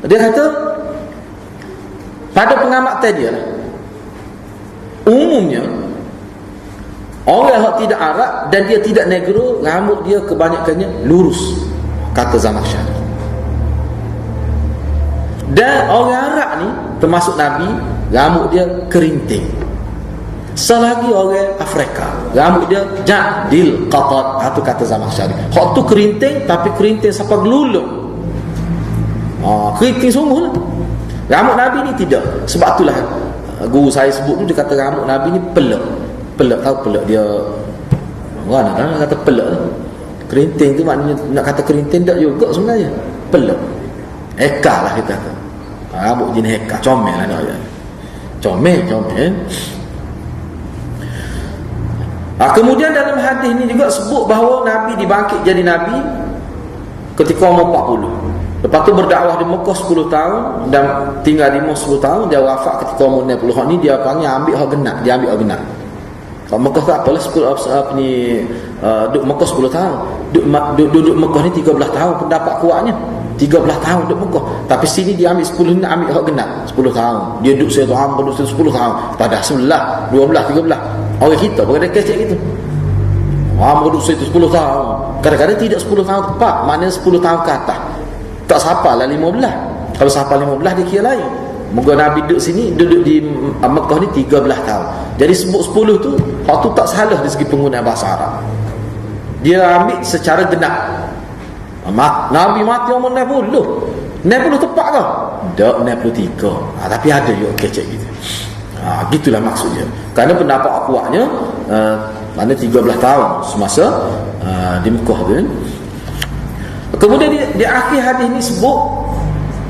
dia kata pada pengamatan dia lah, umumnya orang yang tidak Arab dan dia tidak negro, rambut dia kebanyakannya lurus, kata Zamakhsyari. Dan orang Arab ni termasuk Nabi, rambut dia kerinting. Selagi orang Afrika, rambut dia ja'dil qatat, itu kata Zamakhsyari. Hak tu kerinting, tapi kerinting sampai gelulung. Kerinting sungguh lah. Rambut Nabi ni tidak. Sebab itulah guru saya sebut tu, dia kata rambut Nabi ni pelak. Pelak, tahu pelak dia orang nak kata pelak lah. Kerinting tu maknanya nak kata kerinting tak juga sebenarnya. Pelak, heka lah kita kata. Rambut jenis heka, comel lah dia. Comel. Kemudian dalam hadis ni juga sebut bahawa Nabi dibangkit jadi Nabi ketika umur 40. Lepas tu berdakwah di Mekah 10 tahun dan tinggal di Mekah 10 tahun. Dia wafat ketika umur 60 ni. Dia panggil ambil hak genap. Dia ambil hak genap. Kalau Mekah tak apalah 10 duduk Mekah 10 tahun. Duduk Mekah ni 13 tahun pendapat kuatnya. 13 tahun duduk Mekah. Tapi sini dia ambil 10 ni, ambil hak genap 10 tahun. Dia duduk 1 tahun, duduk 10 tahun. Pada 11, 12, 13. Orang kita berada kecek gitu. Duduk 10 tahun. Kadang-kadang tidak 10 tahun tepat, maknanya 10 tahun ke atas. Tak sampai lah 15. Kalau sampai 15 dia kira lain. Moga Nabi duduk sini, duduk di Mekah ni 13 tahun. Jadi sebut 10 tu, hak tu tak salah dari segi penggunaan bahasa Arab. Dia ambil secara genap. Nabi mati umur 60. 60 tepat ke? Tak, 63. Tapi ada juga kecek gitu. Gitulah maksudnya. Kerana pendapat kuatnya mana 13 tahun semasa di Mekah tu. Kemudian di akhir hadis ni sebut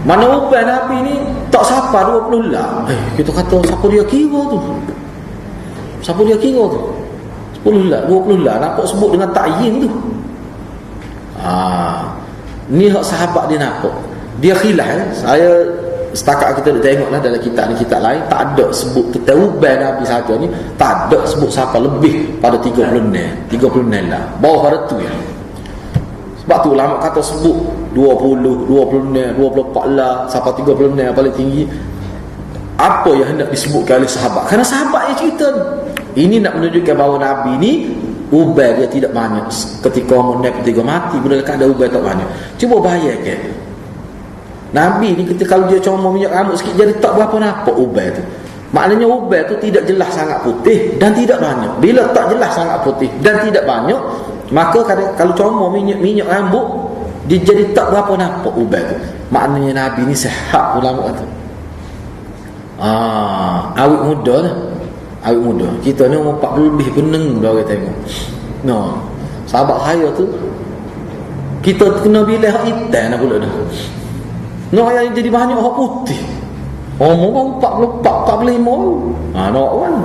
mana ubat Nabi ni tak sapa 20 lah. Kita kata siapa dia kira tu? Siapa dia kira tu? 10 lah, 20 lah. Nampak sebut dengan ta'yin tu. Ni hak sahabat dia nampak. Dia khilaf. Saya setakat kita tengoklah dalam kitab ni, kitab lain tak ada sebut kita ubah Nabi sahaja ni, tak ada sebut siapa lebih pada 36 lah. Bawah pada tu ya. Sebab tu ulama kata sebut 20, 26, 24 lah, sampai 36 paling tinggi. Apa yang hendak disebutkan oleh sahabat? Kerana sahabat yang cerita ni. Ini nak menunjukkan bahawa Nabi ni ubah dia tidak banyak. Ketika umur 43 mati, benda dekat ada ubah tak banyak. Cuba bayangkan Nabi ni ketika kalau dia cuma minyak rambut sikit, jadi tak berapa nampak ubah tu. Maknanya ubah tu tidak jelas sangat putih dan tidak banyak. Bila tak jelas sangat putih dan tidak banyak, maka kalau cuma minyak rambut, dia jadi tak berapa nampak ubah tu. Maknanya Nabi ni sehat, ulama kata. Awet muda lah. Awet muda. Kita ni umur 40 lebih peneng dah orang tengok. Sahabat saya tu, kita kena bilah hak hitam nak pula dah. Nak yang jadi banyak orang putih. Orang 44, 45. Nak kan.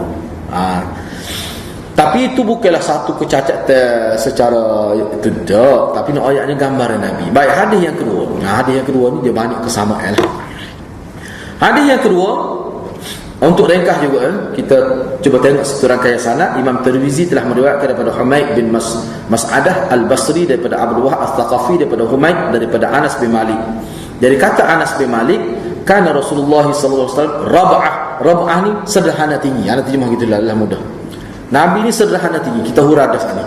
Tapi itu bukanlah satu kecacatan secara tidak, tapi nak ayatnya gambaran Nabi. Baik, hadis yang kedua. Hadis yang kedua ni dia banyak kesamaan lah. Hadis yang kedua, untuk ringkas juga, kita cuba tengok satu rangkaian sanad. Imam Tirmizi telah meriwayatkan daripada Humaid bin Mas'adah Al-Basri, daripada Abu Wahab Al-Thaqafi, daripada Humaid, daripada Anas bin Malik. Dari kata Anas bin Malik, kana Rasulullah sallallahu alaihi wasallam rab'ah ni sederhana tinggi. Ana terjemah gitulah, lah mudah. Nabi ni sederhana tinggi. Kita huruf dah sana.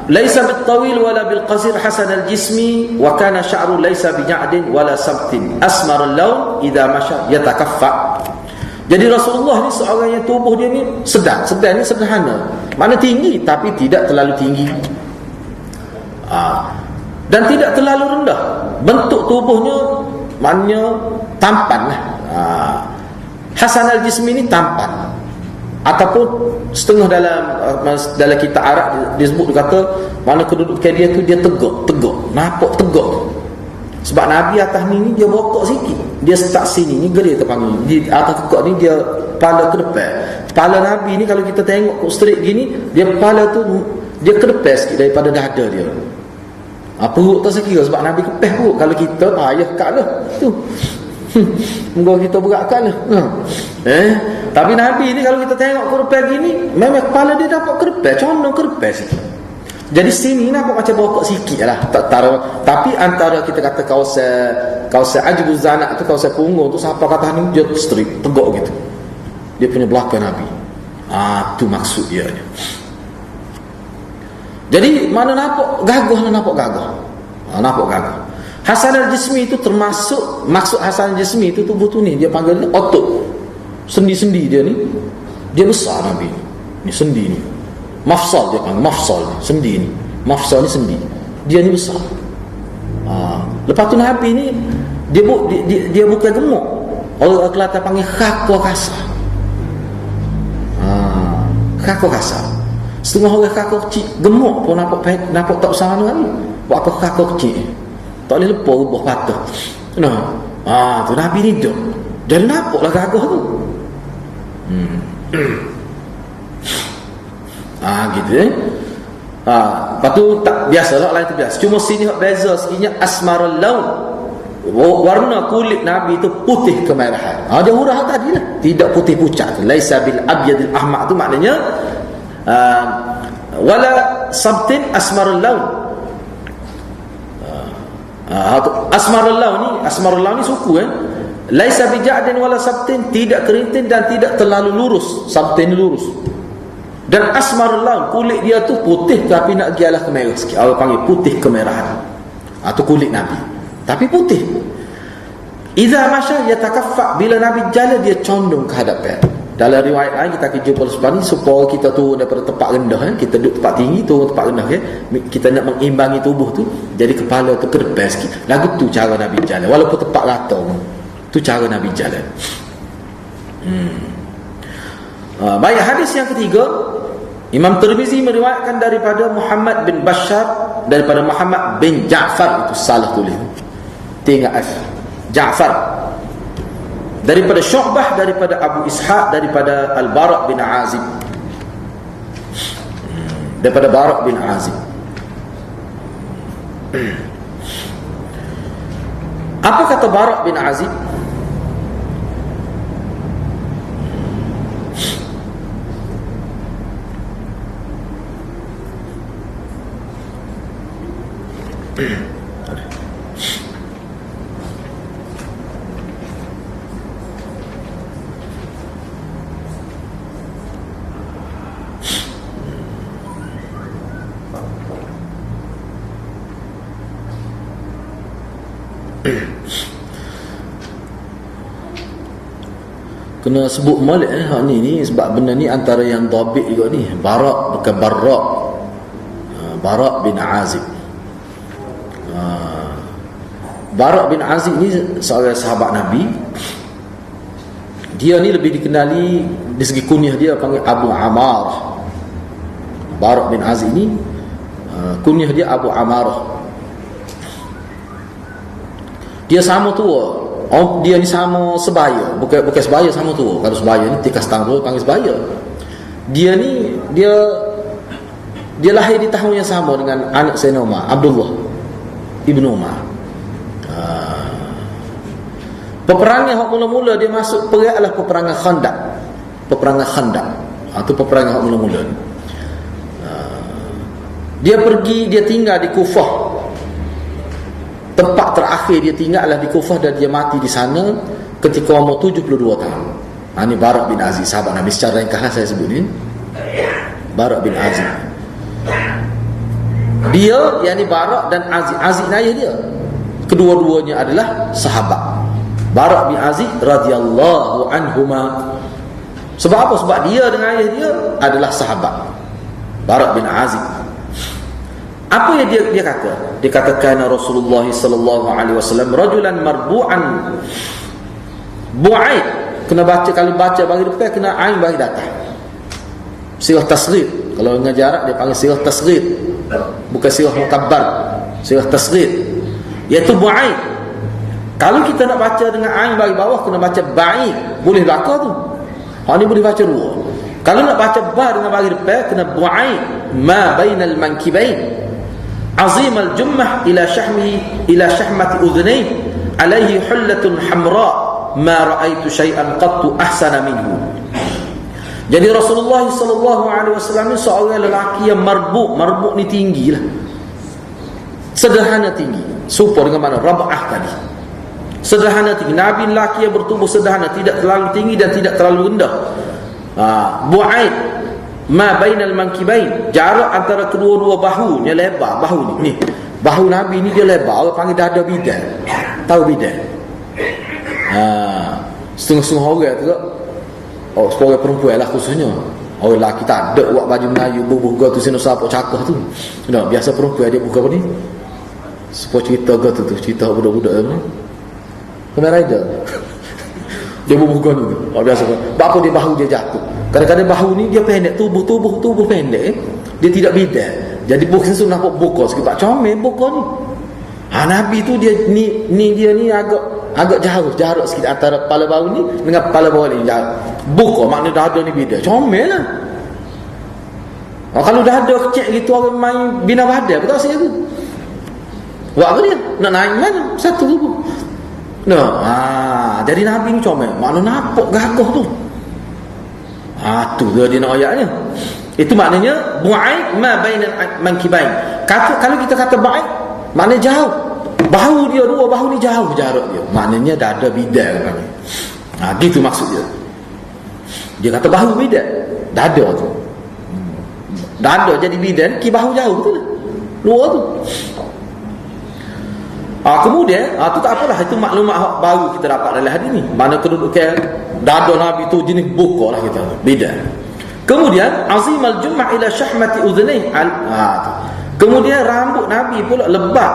Laisa bil-tawil wala bil-qasir hasan al-jismi wa kana sya'ru laisa bi'adin wala sabtin asmar al-lawn idza masya yatakaffa. Jadi Rasulullah ni seorang yang tubuh dia ni sedang ni sederhana. Mana tinggi tapi tidak terlalu tinggi. Dan tidak terlalu rendah. Bentuk tubuhnya maknanya tampan lah. Hasan al-jismi ni tampan. Ataupun setengah dalam kitab Arab disebut, dia kata mana kedudukan dia tu, dia tegak, nampak tegak. Sebab Nabi atas ni dia bokok sikit, dia start sini ni gerik terpanggil. Di atas tegak ni dia kepala ke depan. Kepala Nabi ni kalau kita tengok straight gini, dia kepala tu dia ke depan sikit daripada dada dia. Perut tak sekira sebab Nabi kepeh perut. Kalau kita payah kat lah tu. Moga kita beratkan lah. Tapi Nabi ni kalau kita tengok kerepan gini, memang kepala dia dapat kerepan, condong kerepan sikit. Jadi sini nampak macam bokok sikit lah. Tapi antara kita kata kawasan ajbuz zanak tu, kawasan punggung tu, siapa kata ni dia straight, tegak gitu. Dia punya belakang Nabi. Tu maksud dia. Jadi mana nampak gagah, nampak gagah. Nampak gagah. Hasan al-jismi itu termasuk, maksud Hasan al-jismi itu tubuh tu ni dia panggil otot. Sendi-sendi dia ni dia besar Nabi ni sendi ni. Mafsal dia panggil, mafsal ni, sendi ni. Mafsal ni sendi. Dia ni besar. Lepas tu Nabi ni dia bukan gemuk. Orang Kelantan panggil khako kasar. Khako kasar. Setengah orang khako kecil gemuk pun nampak tak besar mana lagi. Buat apa khako kecil? Tak boleh lepas ubah patah. Tu Nabi ni dah. Jadi nampaklah gagah tu. Gitu lepas tu tak biasa lah, lain tu biasa. Cuma sini hak beza sikitnya asmarul laun. Warna kulit Nabi itu putih kemerahan. Dia hurah tadi lah. Tidak putih pucat. Laisa bil abyadil ahmar tu maknanya wala sabtin asmarul laun. Asmarul laun ni suku laisa bija'din wala sabtin, tidak kerintin dan tidak terlalu lurus. Sabtin lurus. Dan asmarul laun, kulit dia tu putih tapi nak gialah kemerah sikit. Orang panggil putih kemerahan. Tu kulit Nabi. Tapi putih. Idza masya yatakaffa, bila Nabi jalan dia condong ke hadapan. Dalam riwayat lain kita akan jumpa lepas ni, supaya kita turun daripada tempat rendah, kita duduk tempat tinggi, turun tempat rendah, kita nak mengimbangi tubuh tu, jadi kepala tu ke depan sikit. Lagu tu cara Nabi jalan, walaupun tempat rata tu cara Nabi jalan. Baik, hadis yang ketiga, Imam Tirmizi meriwayatkan daripada Muhammad bin Bashar, daripada Muhammad bin Ja'far, itu salah tulis, tinggal F, Ja'far, daripada Syu'bah, daripada Abu Ishaq, daripada Al-Bara' bin Azib, daripada Bara' bin Azib. Apa kata Bara' bin Azib? Kena sebut malik ni sebab benda ni antara yang dhabit juga ni. Bara' bukan Barra'. Bara' bin Azib. Bara' bin Azib ni seorang sahabat Nabi. Dia ni lebih dikenali di segi kunyah dia panggil Abu Amarah. Bara' bin Azib ni kunyah dia Abu Amarah. Dia sama tua. Dia ni sama sebaya, bukan sebaya, sama tua. Kalau sebaya ni tikas tahun tua panggil sebaya. Dia ni dia lahir di tahun yang sama dengan anak Sayyidina Umar, Abdullah Ibn Umar. Peperangan yang mula-mula dia masuk perang adalah peperangan Khandaq. Peperangan Khandaq atau peperangan yang mula-mula. Dia tinggal di Kufah. Tempat terakhir dia tinggal adalah di Kufah, dan dia mati di sana ketika umur 72 tahun. Ini Bara' bin Azib, sahabat Nabi. Secara ringkas saya sebut ni Bara' bin Azib. Dia, yakni Bara' dan Azib ni ayah dia. Kedua-duanya adalah sahabat. Bara' bin Azib radhiyallahu anhuma. Sebab apa? Sebab dia dengan ayah dia adalah sahabat. Bara' bin Azib. Apa yang dia kata? Dia katakan Rasulullah sallallahu alaihi wasallam rajulan marbu'an bu'aid. Kena baca, kalau baca bagi depan kena ain bagi datang. Sirah tasghir. Kalau dengan jarak dia panggil sirah tasghir. Bukan sirah mukabbar. Sirah tasghir. Iaitu bu'aid. Kalau kita nak baca dengan ain bagi bawah kena baca ba'id. Boleh belakang tu. Ni boleh baca dua. Kalau nak baca ba dengan bagi depan kena bu'aid ma bainal mankibain. عظيم الجمة إلى شحمة أذنيه عليه حلة حمراء ما رأيت شيئا قط أحسن منه. Jadi Rasulullah sallallahu alaihi wasallam ni seorang lelaki yang marbuk ni tinggi lah, sederhana tinggi, serupa dengan mana rab'ah tadi, sederhana tinggi. Nabi lelaki yang bertubuh sederhana, tidak terlalu tinggi dan tidak terlalu rendah. Bu'aid ma bainal mankibain, jarak antara kedua-dua bahunya lebar. Bahu ni bahu Nabi ni dia lebar, orang panggil dada bidan. Tahu bidan? Setengah-setengah orang tu seorang perempuan lah khususnya. Orang lelaki tak ada buat baju Melayu buka tu sini sapok cakah tu. Biasa perempuan dia buka apa ni? Sepuluh cerita ke tu cerita budak-budak tu. Kena rider. Dia buka ni. Biasa. Apa dia bahu dia jatuh. Kadang-kadang bahu ni dia pendek, tubuh pendek, dia tidak bidan. Jadi bukan sunnah buka sikit, comel buka ni. Nabi tu dia dia ni agak jauh jarak sikit antara kepala bahu ni dengan kepala bawah ni. Buka makna dada ni bidan. Comel lah. Kalau dada kecil gitu orang main bina badan, betul saya tu. Buat apa dia? Nak naik mana? Satu tu. Jadi Nabi ni comel. Makna nampak gagah tu. Tu dia nak ayatnya. Itu maknanya bu'aid ma bainal mankibain. Kalau kita kata ba'id, maknanya jauh. Bahu dia dua bahu ni jauh jarak dia. Maknanya dada bidan kan. Gitu maksud dia. Dia kata bahu bidan, dada tu. Dada jadi bidan, ki bahu jauh betul. Luar tu. Kemudian tu tak apalah, itu maklumat baru kita dapat dalam hadis ni. Mana kedudukan dada Nabi tu jenis buka lah kita, beda. Kemudian azimal jummah ila syahmati udhnaih. Kemudian rambut Nabi pula lebat.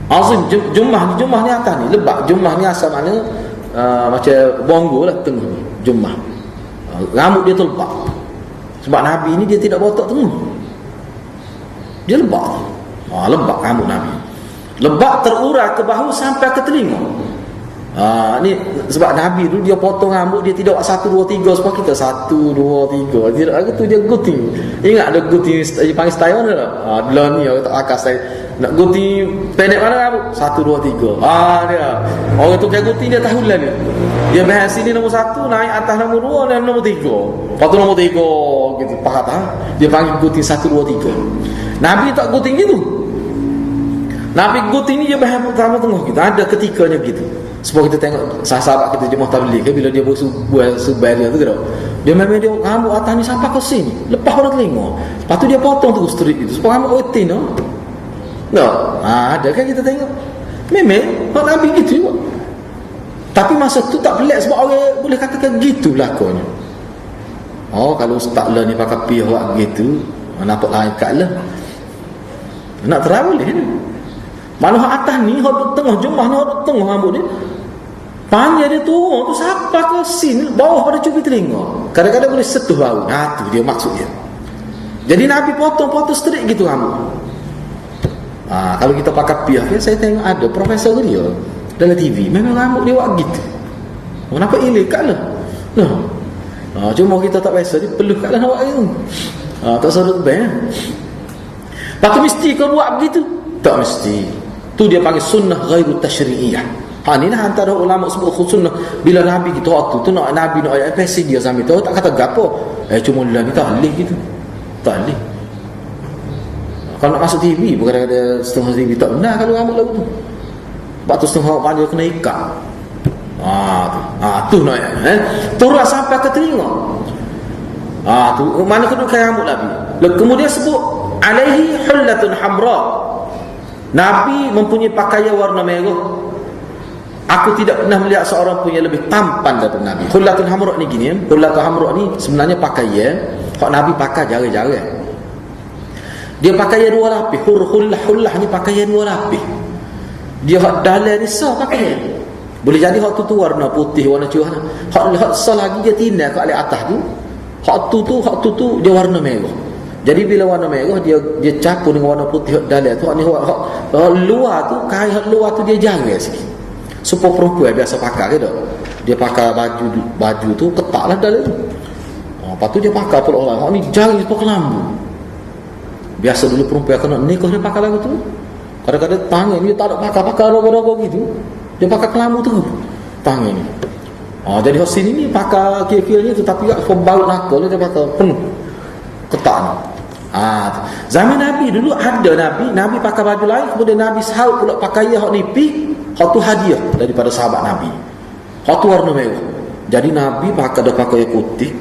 Azim jummah ni atas ni lebat. Jummah ni asal makna macam bongo lah tengah ni. Jummah. Rambut dia tu lebat. Sebab Nabi ni dia tidak botak tengah. Dia lebat. Lebat rambut Nabi. Lebat terurai ke bahu sampai ke telinga. Ni sebab Nabi dulu dia potong rambut, dia tidak 1 2 3 sebab kita 1 2 3. Tidak lagi tu dia gunting. Ingat ada gunting panggil style mana tak? Belah ni orang tak akal saya. Nak gunting pendek mana rambut? 1 2 3. Dia. Orang tu kayak gunting dia tahu lah dia. Dia bahas sini nombor 1, naik atas nombor 2 dan nombor 3. Lepas nombor 3 gitu pahat dia panggil gunting 1 2 3. Nabi tak gunting gitu. Nabi gunting ni dia bahas pertama tengah kita. Ada ketikanya gitu. Sebab kita tengok sahabat kita jemaah tabligh bila dia buat subai dia tu ke tak? Dia memang dia rambut atas ni sampai ke sini, lepas pada telinga. Lepas tu dia potong terus straight gitu. Sebab rambut rutin tu. Ada kan kita tengok. Memang Nabi gitu juga. Tapi masa tu tak pelik sebab orang boleh katakan gitu lakonnya. Kalau ustaz lah ni pakai pihak buat gitu, nampak lain kat lah. Nak terang boleh ni. Malah atas ni hok tengah jumlah ni hok tengah rambut dia. Panjang dia turun tu sampai ke sini, bawah pada cubit telinga. Kadang-kadang boleh sentuh bau. Tu dia maksud dia. Jadi Nabi potong-potong straight gitu rambut. Kalau kita pakai piah kan, saya tengok ada profesor dia dalam TV, memang rambut dia buat gitu. Kenapa ilik kat lah? Cuma kita tak biasa, dia peluh kat lah awak itu. Tak serut bang. Pakai mesti kau buat begitu? Tak mesti. Tu dia panggil sunnah ghairu tasyri'iyah. Ni lah antara ulama sebut sunnah. Bila Nabi kita waktu tu nak Nabi nak ayat pesi dia sambil tu tak kata gapo. Cuma dia ni tak boleh gitu. Tak boleh. Kalau nak masuk TV bukan ada setengah TV tak benar kalau rambut lagu tu. Sebab tu setengah panjang kena ikat. Tu nak turun sampai ke telinga. Tu mana kedua kain rambut Nabi. Kemudian sebut alaihi hullatun hamra. Nabi mempunyai pakaian warna merah. Aku tidak pernah melihat seorang pun yang lebih tampan daripada Nabi. Hullatun hamra ni gini, hullatun hamra ni sebenarnya pakaian hak Nabi pakai jarang-jarang. Dia pakaian dua lapis. Hullah ni pakaian dua lapis. Dia hak dalam ni sah pakaian. Boleh jadi hak tu warna putih, warna cerah. Hak sah lagi dia tindak kat atas tu. Hak tu dia warna merah. Jadi bila warna merah dia campur dengan warna putih hak dalam tu, hak luar tu, kain hak luar tu dia jarang sikit. Supaya perempuan biasa pakai ke tak? Dia pakai baju tu ketaklah dalam tu. Lepas tu dia pakai pula orang. Hak ni jarang dia pakai lambu. Biasa dulu perempuan kena nikah dia pakai lagu tu. Kadang-kadang tangan dia tak ada pakai rogo-rogo gitu. Dia pakai kelambu tu tangan ni. Jadi hak sini ni pakai kira-kiranya tu, tapi kat baut nakal dia pakai penuh ketak ni. Zaman Nabi dulu ada Nabi pakai baju lain, kemudian Nabi sahut pula pakaian hak nipis. Hak tu hadiah daripada sahabat Nabi. Hak tu warna merah. Jadi Nabi pakai putih,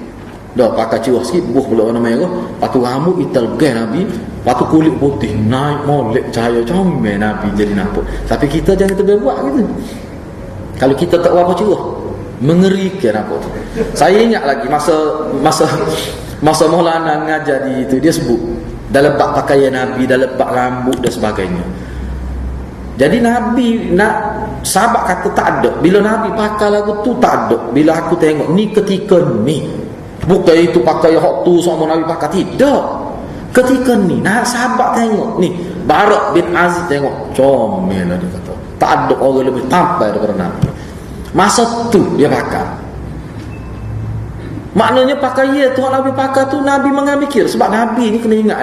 dah pakai cerah sikit, buh pula warna merah. Lepas tu rambut ital gay Nabi. Lepas tu kulit putih, naik molek cahaya comel Nabi jadi nampak. Tapi kita jangan terbuat gitu. Kalau kita tak apa cerah, mengerikan apa tu. Saya ingat lagi masa Maulana ngajar di itu, dia sebut dalam bab pakaian Nabi, dalam bab rambut dan sebagainya. Jadi Nabi nak sahabat kata tak ada. Bila Nabi pakai lagu tu tak ada. Bila aku tengok ni ketika ni, bukan itu pakai hak tu sama Nabi pakai, tidak. Ketika ni sahabat tengok ni, Barak bin Aziz tengok comel lah dia kata. Tak ada orang lebih tampan daripada Nabi. Masa tu dia pakai. Maknanya pakaian tu Nabi pakai tu Nabi mengambil kira. Sebab Nabi ni kena ingat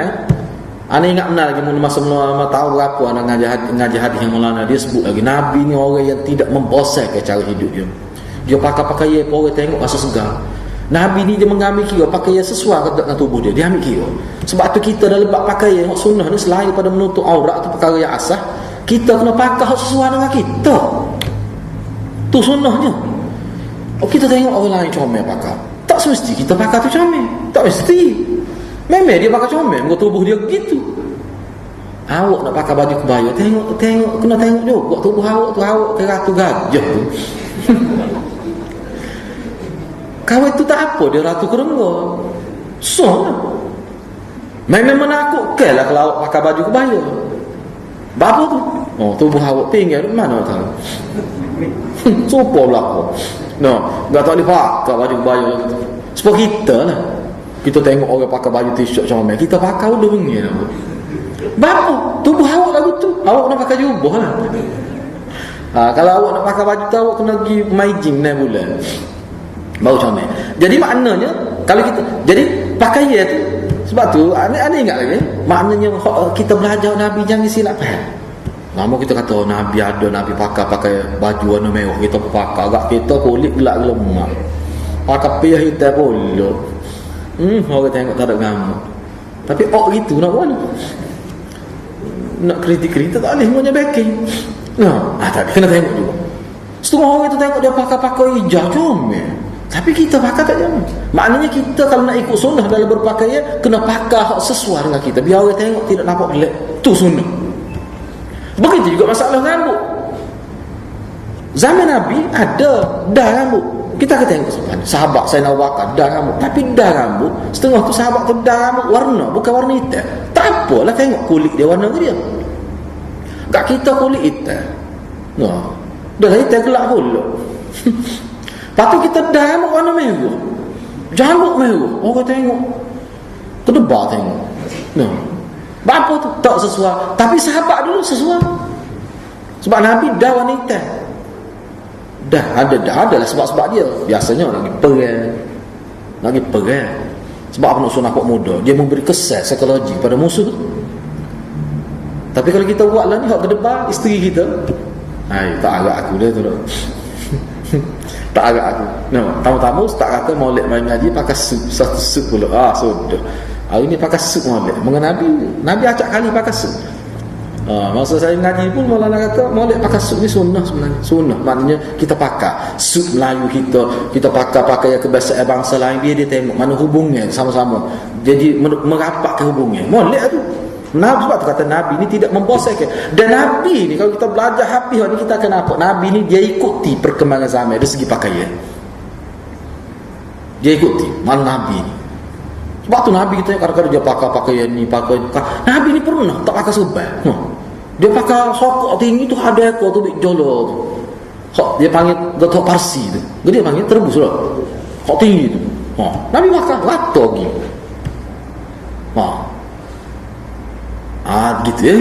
Ana ingat benar lagi masa tahu berapa ana ngaji hadis yang Maulana, dia sebut lagi Nabi ni orang yang tidak membosankan cara hidup dia. Dia pakai pakaian orang tengok rasa segar. Nabi ni dia mengambil kira pakaian sesuai dengan tubuh dia. Dia ambil kira. Sebab tu kita dalam bab pakaian hak sunnah ni selain daripada menutup aurat tu perkara yang asah, kita kena pakai hak sesuai dengan kita. Tu sunnahnya. Kita tengok orang lain comel pakai. Tak semesti kita pakai tu comel. Tak mesti. Memang dia pakai comel, muka tubuh dia begitu. Awak nak pakai baju kebaya, tengok kena tengok juga tubuh awak kira ratu gajah tu. Kawan tu tak apa, dia ratu kerengga. So lah. Memang menakutkan lah kalau awak pakai baju kebaya. Bapa tu? Tubuh awak tinggal mana tahu. Sopo belakang. Tak tahu dia pakai baju kebaya gitu. Sebab kita lah. Kita tengok orang pakai baju t-shirt comel, kita pakai udah bengil apa. Bapa, tubuh awak lagu tu. Awak kena pakai jubah lah. Kalau awak nak pakai baju tu, awak kena pergi main gym 6 bulan. Baru comel. Jadi maknanya kalau kita, jadi pakaian tu, sebab tu anda ingat lagi, maknanya kita belajar Nabi jangan silap faham. Lama kita kata Nabi ada, Nabi pakai baju warna merah, kita pakai agak kita kulit gelap lemak. Pakai piyah hitam pula. Orang tengok tak ada gambar. Tapi gitu nak buat ni. Nak kritik-kritik tak boleh, semuanya backing. Tapi kena tengok juga. Setengah orang itu tengok dia pakai hijab comel, tapi kita pakai tak jamin. Maknanya kita kalau nak ikut sunnah dalam berpakaian, kena pakai hak sesuai dengan kita. Biar orang tengok tidak nampak gelap. Tu sunnah. Begitu juga masalah rambut. Zaman Nabi ada dah rambut. Kita akan tengok sebenarnya sahabat saya Abu Bakar dah rambut, tapi dah rambut setengah tu sahabat tu dah rambut warna, bukan warna hitam. Tak apalah, tengok kulit dia warna ke dia. Kat kita kulit hitam, dah hitam gelap pula. Lepas tu kita dah rambut warna merah, jambut merah, orang tengok kedebar tengok. Apa tu? Tak sesuai. Tapi sahabat dulu sesuai. Sebab Nabi dah wanita. Dah adalah sebab-sebab dia. Biasanya lagi perang. Sebab apa nak sunnah muda? Dia memberi kesan psikologi pada musuh tu. Tapi kalau kita buat lah ni, hak ke depan isteri kita, tak agak aku dia tu. Tak agak aku. Tamu-tamu tak kata molek main ngaji pakai satu sup pula. Sudah. Hari ni pakai sup molek. Mengenai Nabi acak kali pakai sup. Masa saya ngaji pun Maulana kata molek pakai sup ni sunnah sebenarnya. Sunnah maknanya kita pakai sup Melayu kita pakai kebiasaan bangsa lain, biar dia tengok mana hubungnya sama-sama. Jadi merapatkan hubungnya. Molek tu. Nabi sebab tu kata Nabi ni tidak membosankan. Dan Nabi ni kalau kita belajar habis ni kita akan nampak Nabi ni dia ikuti perkembangan zaman dari segi pakaian. Dia ikuti mana Nabi ni. Sebab tu Nabi kita kadang-kadang dia pakai pakaian ni, Nabi ni pernah tak pakai serban. Dia pakai sokok tinggi tu, ada ekor tu jolo tu. Dia panggil Datuk Parsi tu. Dia panggil terbus lah. Kok tinggi tu. Nabi pakai rata lagi. Gitu ya.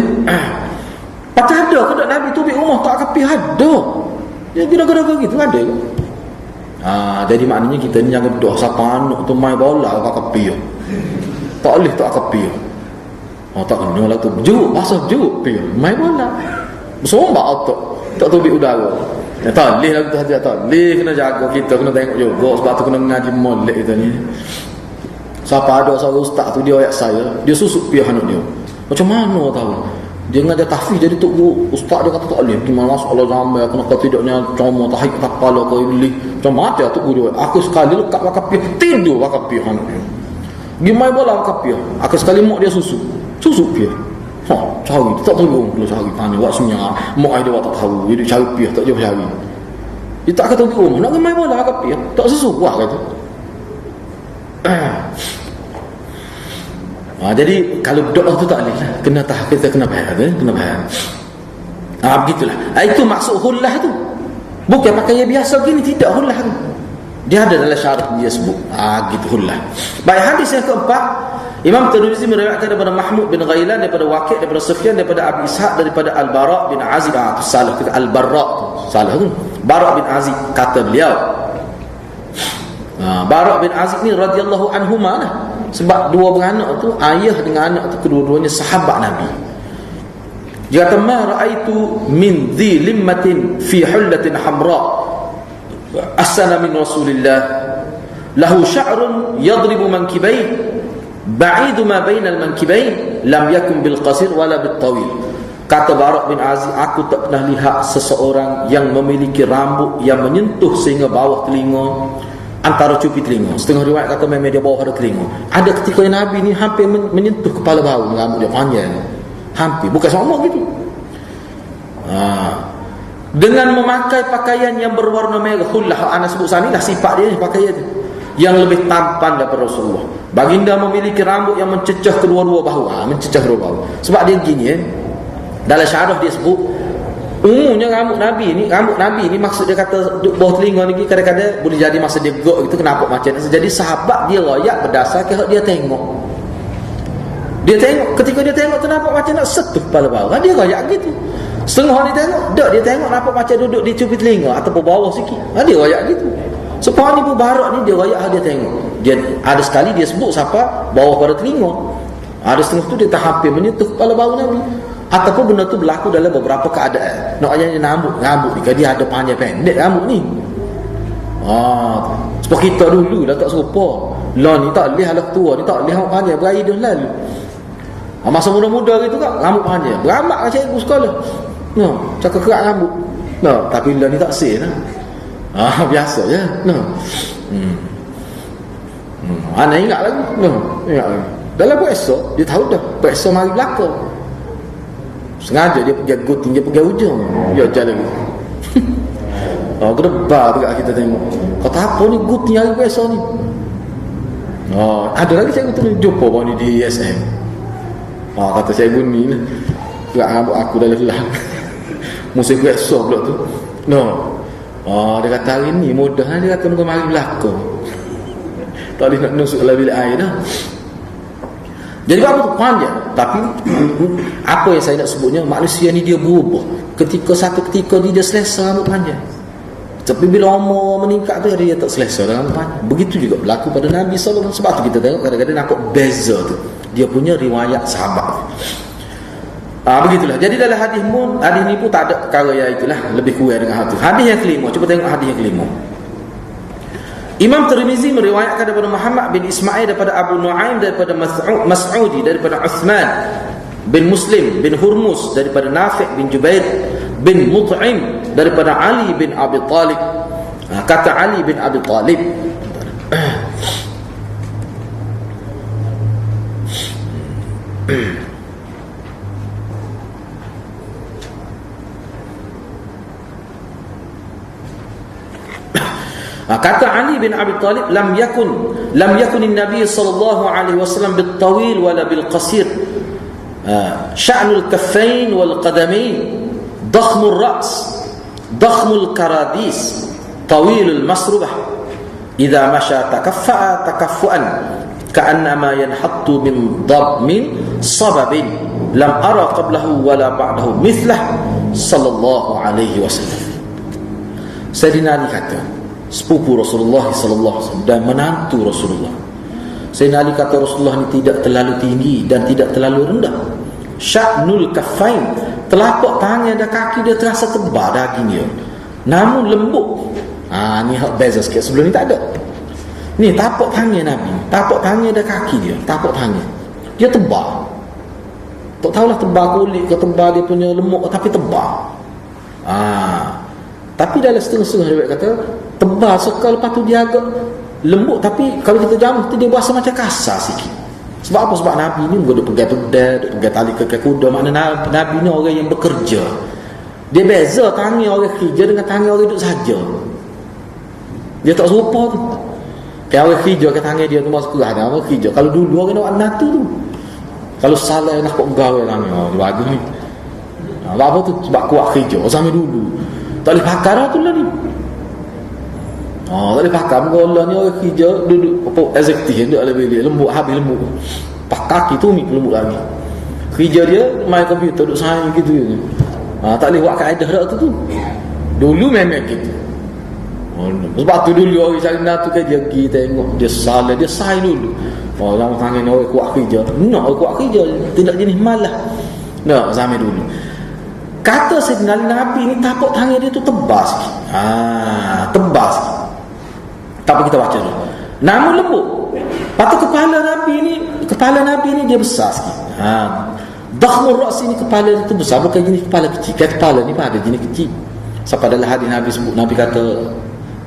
Patah ada ke Nabi tu rumah tak kapi ada. Dia kira-kira gitu ada ke? Jadi maknanya kita ni jangan doh siapa anak tu main bola kat kapi. Tak boleh tak kapi. Tak kena lah tu. Juk, pasal juk pi. Main bola. Bersombak otak. Tak tubik udara. Tak boleh lah tu hati tak boleh, kena jaga kita, kena tengok juga. Sebab tu kena ngaji molek kita ni. Siapa ada seorang ustaz tu dia ayat saya, dia susuk pi anak dia. Macam mana tahu? Dia ngajar tahfiz jadi tu ustaz dia kata tak boleh. Gimana soal ramai kena tidaknya cuma tahik kepala ke iblis. Macam mati tu guru. Aku sekali lekat pakai pi tidur pakai pi anak dia. Gimana bola pakai pi. Aku sekali mak dia susuk pi. Cari tak tahu kalau cari tanya buat senyap. Mak dia tak tahu. Dia cari pi tak jauh cari. Dia tak kata rumah nak main bola pakai pi. Tak sesuai kata. Jadi kalau doa tu tak boleh lah. Kena tahu kita kena faham. Begitulah. Itu maksud hullah tu. Bukan pakai yang biasa gini, tidak hullah tu. Dia ada dalam syarat dia sebut. Gitu hullah. Baik, hadis yang keempat, Imam Tirmizi meriwayatkan daripada Mahmud bin Ghailan, daripada Waqi', daripada Sufyan, daripada Abi Ishaq, daripada Al-Bara' bin Azib. Tu salah kita Al-Bara' tu. Salah tu. Bara' bin Azib kata beliau. Bara' bin Azib ni radhiyallahu anhuma lah. Sebab dua beranak tu, ayah dengan anak tu kedua-duanya sahabat Nabi. Dia kata ma ra'aitu min dhi limmatin fi hullatin hamra asana min Rasulillah lahu sya'run yadribu mankibayn ba'idu ma bainal mankibayn lam yakun bil qasir wala bil tawil. Kata Bara' bin Azib, aku tak pernah lihat seseorang yang memiliki rambut yang menyentuh sehingga bawah telinga, antara cupi telinga. Setengah riwayat kata memang dia bawah ada telinga. Ada ketika Nabi ni hampir menyentuh kepala bau, rambut dia panjang. Hampir, bukan sama gitu. Dengan memakai pakaian yang berwarna merah, hullah ana sebut sana lah sifat dia pakaian tu. Yang lebih tampan daripada Rasulullah. Baginda memiliki rambut yang mencecah kedua-dua bahu. Mencecah kedua bahu. Sebab dia gini dalam syarah dia sebut umumnya rambut Nabi ni maksud dia kata bawah telinga ni kadang-kadang boleh jadi masa dia gok gitu kenapa macam ni. Jadi sahabat dia royak berdasarkan dia tengok. Dia tengok ketika dia tengok kenapa macam nak setup kepala bawah. Dia royak gitu. Setengah ni tengok, dia tengok nampak macam duduk di cubi telinga ataupun bawah sikit. Dia royak gitu. Sepah ni Barak ni dia royak dia tengok. Dia ada sekali dia sebut siapa bawah pada telinga. Ada setengah tu dia tak hampir menyentuh kepala bawah Nabi. Ataupun benda tu berlaku dalam beberapa keadaan. Naknya rambut ni dia ada panjang pendek rambut ni. Sebab kita dulu dah tak serupa. Lah ni tak boleh halak tua ni tak boleh rambut panjang berair dah lalu. Masa muda-muda gitu kan rambut panjang. Beramak kan cikgu sekolah. Cakap kerak rambut. Tapi lah ni tak sih lah. Biasa je. Ana ingat lagi. Ingat lagi. Dalam puasa dia tahu dah puasa mari belakang. Sengaja dia pergi guting, dia pergi hujung. Dia jalan lagi. Gedebar dekat kita tengok. Kata apa ni guting hari puasa ni? Ada lagi cikgu tu jumpa bawa ni di SM. Kata cikgu ni kerak rambut aku dah lelah. Musim puasa pula tu. Dia kata hari ni mudah dia kata mari belakang. Tak boleh nak nusuk dalam bilik air dah. Jadi apa tu panjang. Tapi apa yang saya nak sebutnya, manusia ni dia berubah. Satu ketika dia selesa rambut panjang. Tapi bila umur meningkat tu dia tak selesa rambut panjang. Begitu juga berlaku pada Nabi SAW. Sebab tu kita tengok kadang-kadang nampak beza tu. Dia punya riwayat sahabat. Begitulah. Jadi dalam hadis ni pun tak ada perkara yang itulah, lebih kurang dengan hal tu. Hadis yang kelima, cuba tengok hadis yang kelima. Imam Tirmizi meriwayatkan daripada Muhammad bin Ismail, daripada Abu Nuaim, daripada Mas'udi, daripada Uthman bin Muslim bin Hurmus, daripada Nafi' bin Jubair bin Mut'im, daripada Ali bin Abi Talib. Kata Ali bin Abi Talib, kata Ali bin Abi Talib, lam yakun an-nabi sallallahu alaihi wasallam bil-tawil wala bil-qasir, sya'nul kaffain wal qadamain, dakhmur ra's, dakhmul karadis, tawilul masrubah, idza masya takaffa'a takaffuan ka'annama yanhattu min sababin lam ara qablahu wala ba'dahu mithlah sallallahu alaihi wasallam. Sayyidina Ali kata, sepupu Rasulullah sallallahu alaihi wasallam dan menantu Rasulullah. Sayyidina Ali kata Rasulullah ni tidak terlalu tinggi dan tidak terlalu rendah. Sya'nul kaffain, telapak tangan dan kaki dia terasa tebal dagingnya, namun lembut. Ni hak beza sikit, sebelum ni tak ada. Ni tapak tangan Nabi, tapak tangan dan kaki dia, tapak tangan dia tebal. Tak tahulah tebal kulit ke tebal dia punya lemuk, tapi tebal. Tapi dalam setengah-setengah riwayat kata tebal sekali, lepas tu dia agak lembut, tapi kalau kita jamu dia berasa macam kasar sikit. Sebab apa? Sebab Nabi ni dia pegang tali kaki kuda. Maknanya Nabi ni orang yang bekerja. Dia beza tangan orang kerja dengan tangan orang duduk saja. Dia tak serupa tu. Kayak orang kerja ke tangan dia tu masuk kerana orang kerja. Kalau dulu orang nak natu tu, kalau salah nak pegawai tangan dia bagi ni. Apa tu? Sebab kuat kerja sampai dulu. Tak boleh pakar tu lah ni. Tak boleh pakar. Muka ni orang kerja duduk eksekutif duduk dalam bilik, lembut, habis lembut. Pakar kaki tu lembut lagi. Kerja dia main komputer duduk sayang gitu je. Tak boleh buat kaedah dah tu. Dulu memang gitu. Sebab tu dulu orang cari nak tu kan dia pergi tengok dia salah, dia sai dulu. Dalam tangan orang kuat kerja. Nak orang kuat kerja, tidak jenis malah. Nak zaman dulu. Kata Sayyidina Nabi ni tapak tangan dia tu tebal sikit. Tebal sikit. Tak apa, kita baca dulu. Namun lembut. Lepas tu kepala Nabi ni dia besar sikit. Dakhmur ra's ni kepala dia tu besar, bukan jenis kepala kecil. Kepala ni ada jenis kecil. Sampai dalam hadis Nabi sebut, Nabi kata,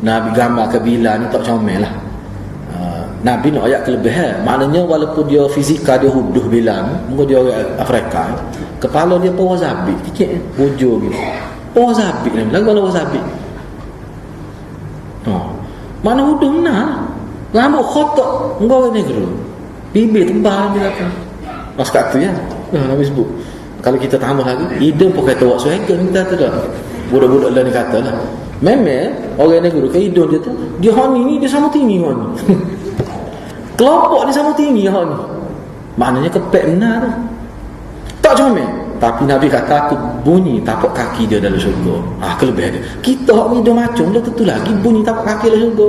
Nabi gambar Bilal ni tak comel lah. Nabi nak ayat kelebihan. Maknanya walaupun dia fizikal dia huduh Bilal, mungkin dia orang Afrika, kepala dia pun wazabit kecil, bujur gitu. Wazabit ni, lagu mana wazabit? Mana huduh benar. Rambut khotak, mungkin orang negeri. Bibir tebal dia kata. Pas tu ya. Nabi sebut. Kalau kita tambah lagi, hidung pun kata wak suegan kita tu dah. Budak-budak lain kata lah. Memang orang negeri ke hidung dia tu, dia honi ni dia sama tinggi honi. Kelompok dia sama tinggi honi. Maknanya kepek benar tu. Tak comel. Tapi Nabi kata aku bunyi tapak kaki dia dalam syurga. Kelebihan dia. Kita hak hidung macam dah tentu lagi bunyi tapak kaki dalam syurga.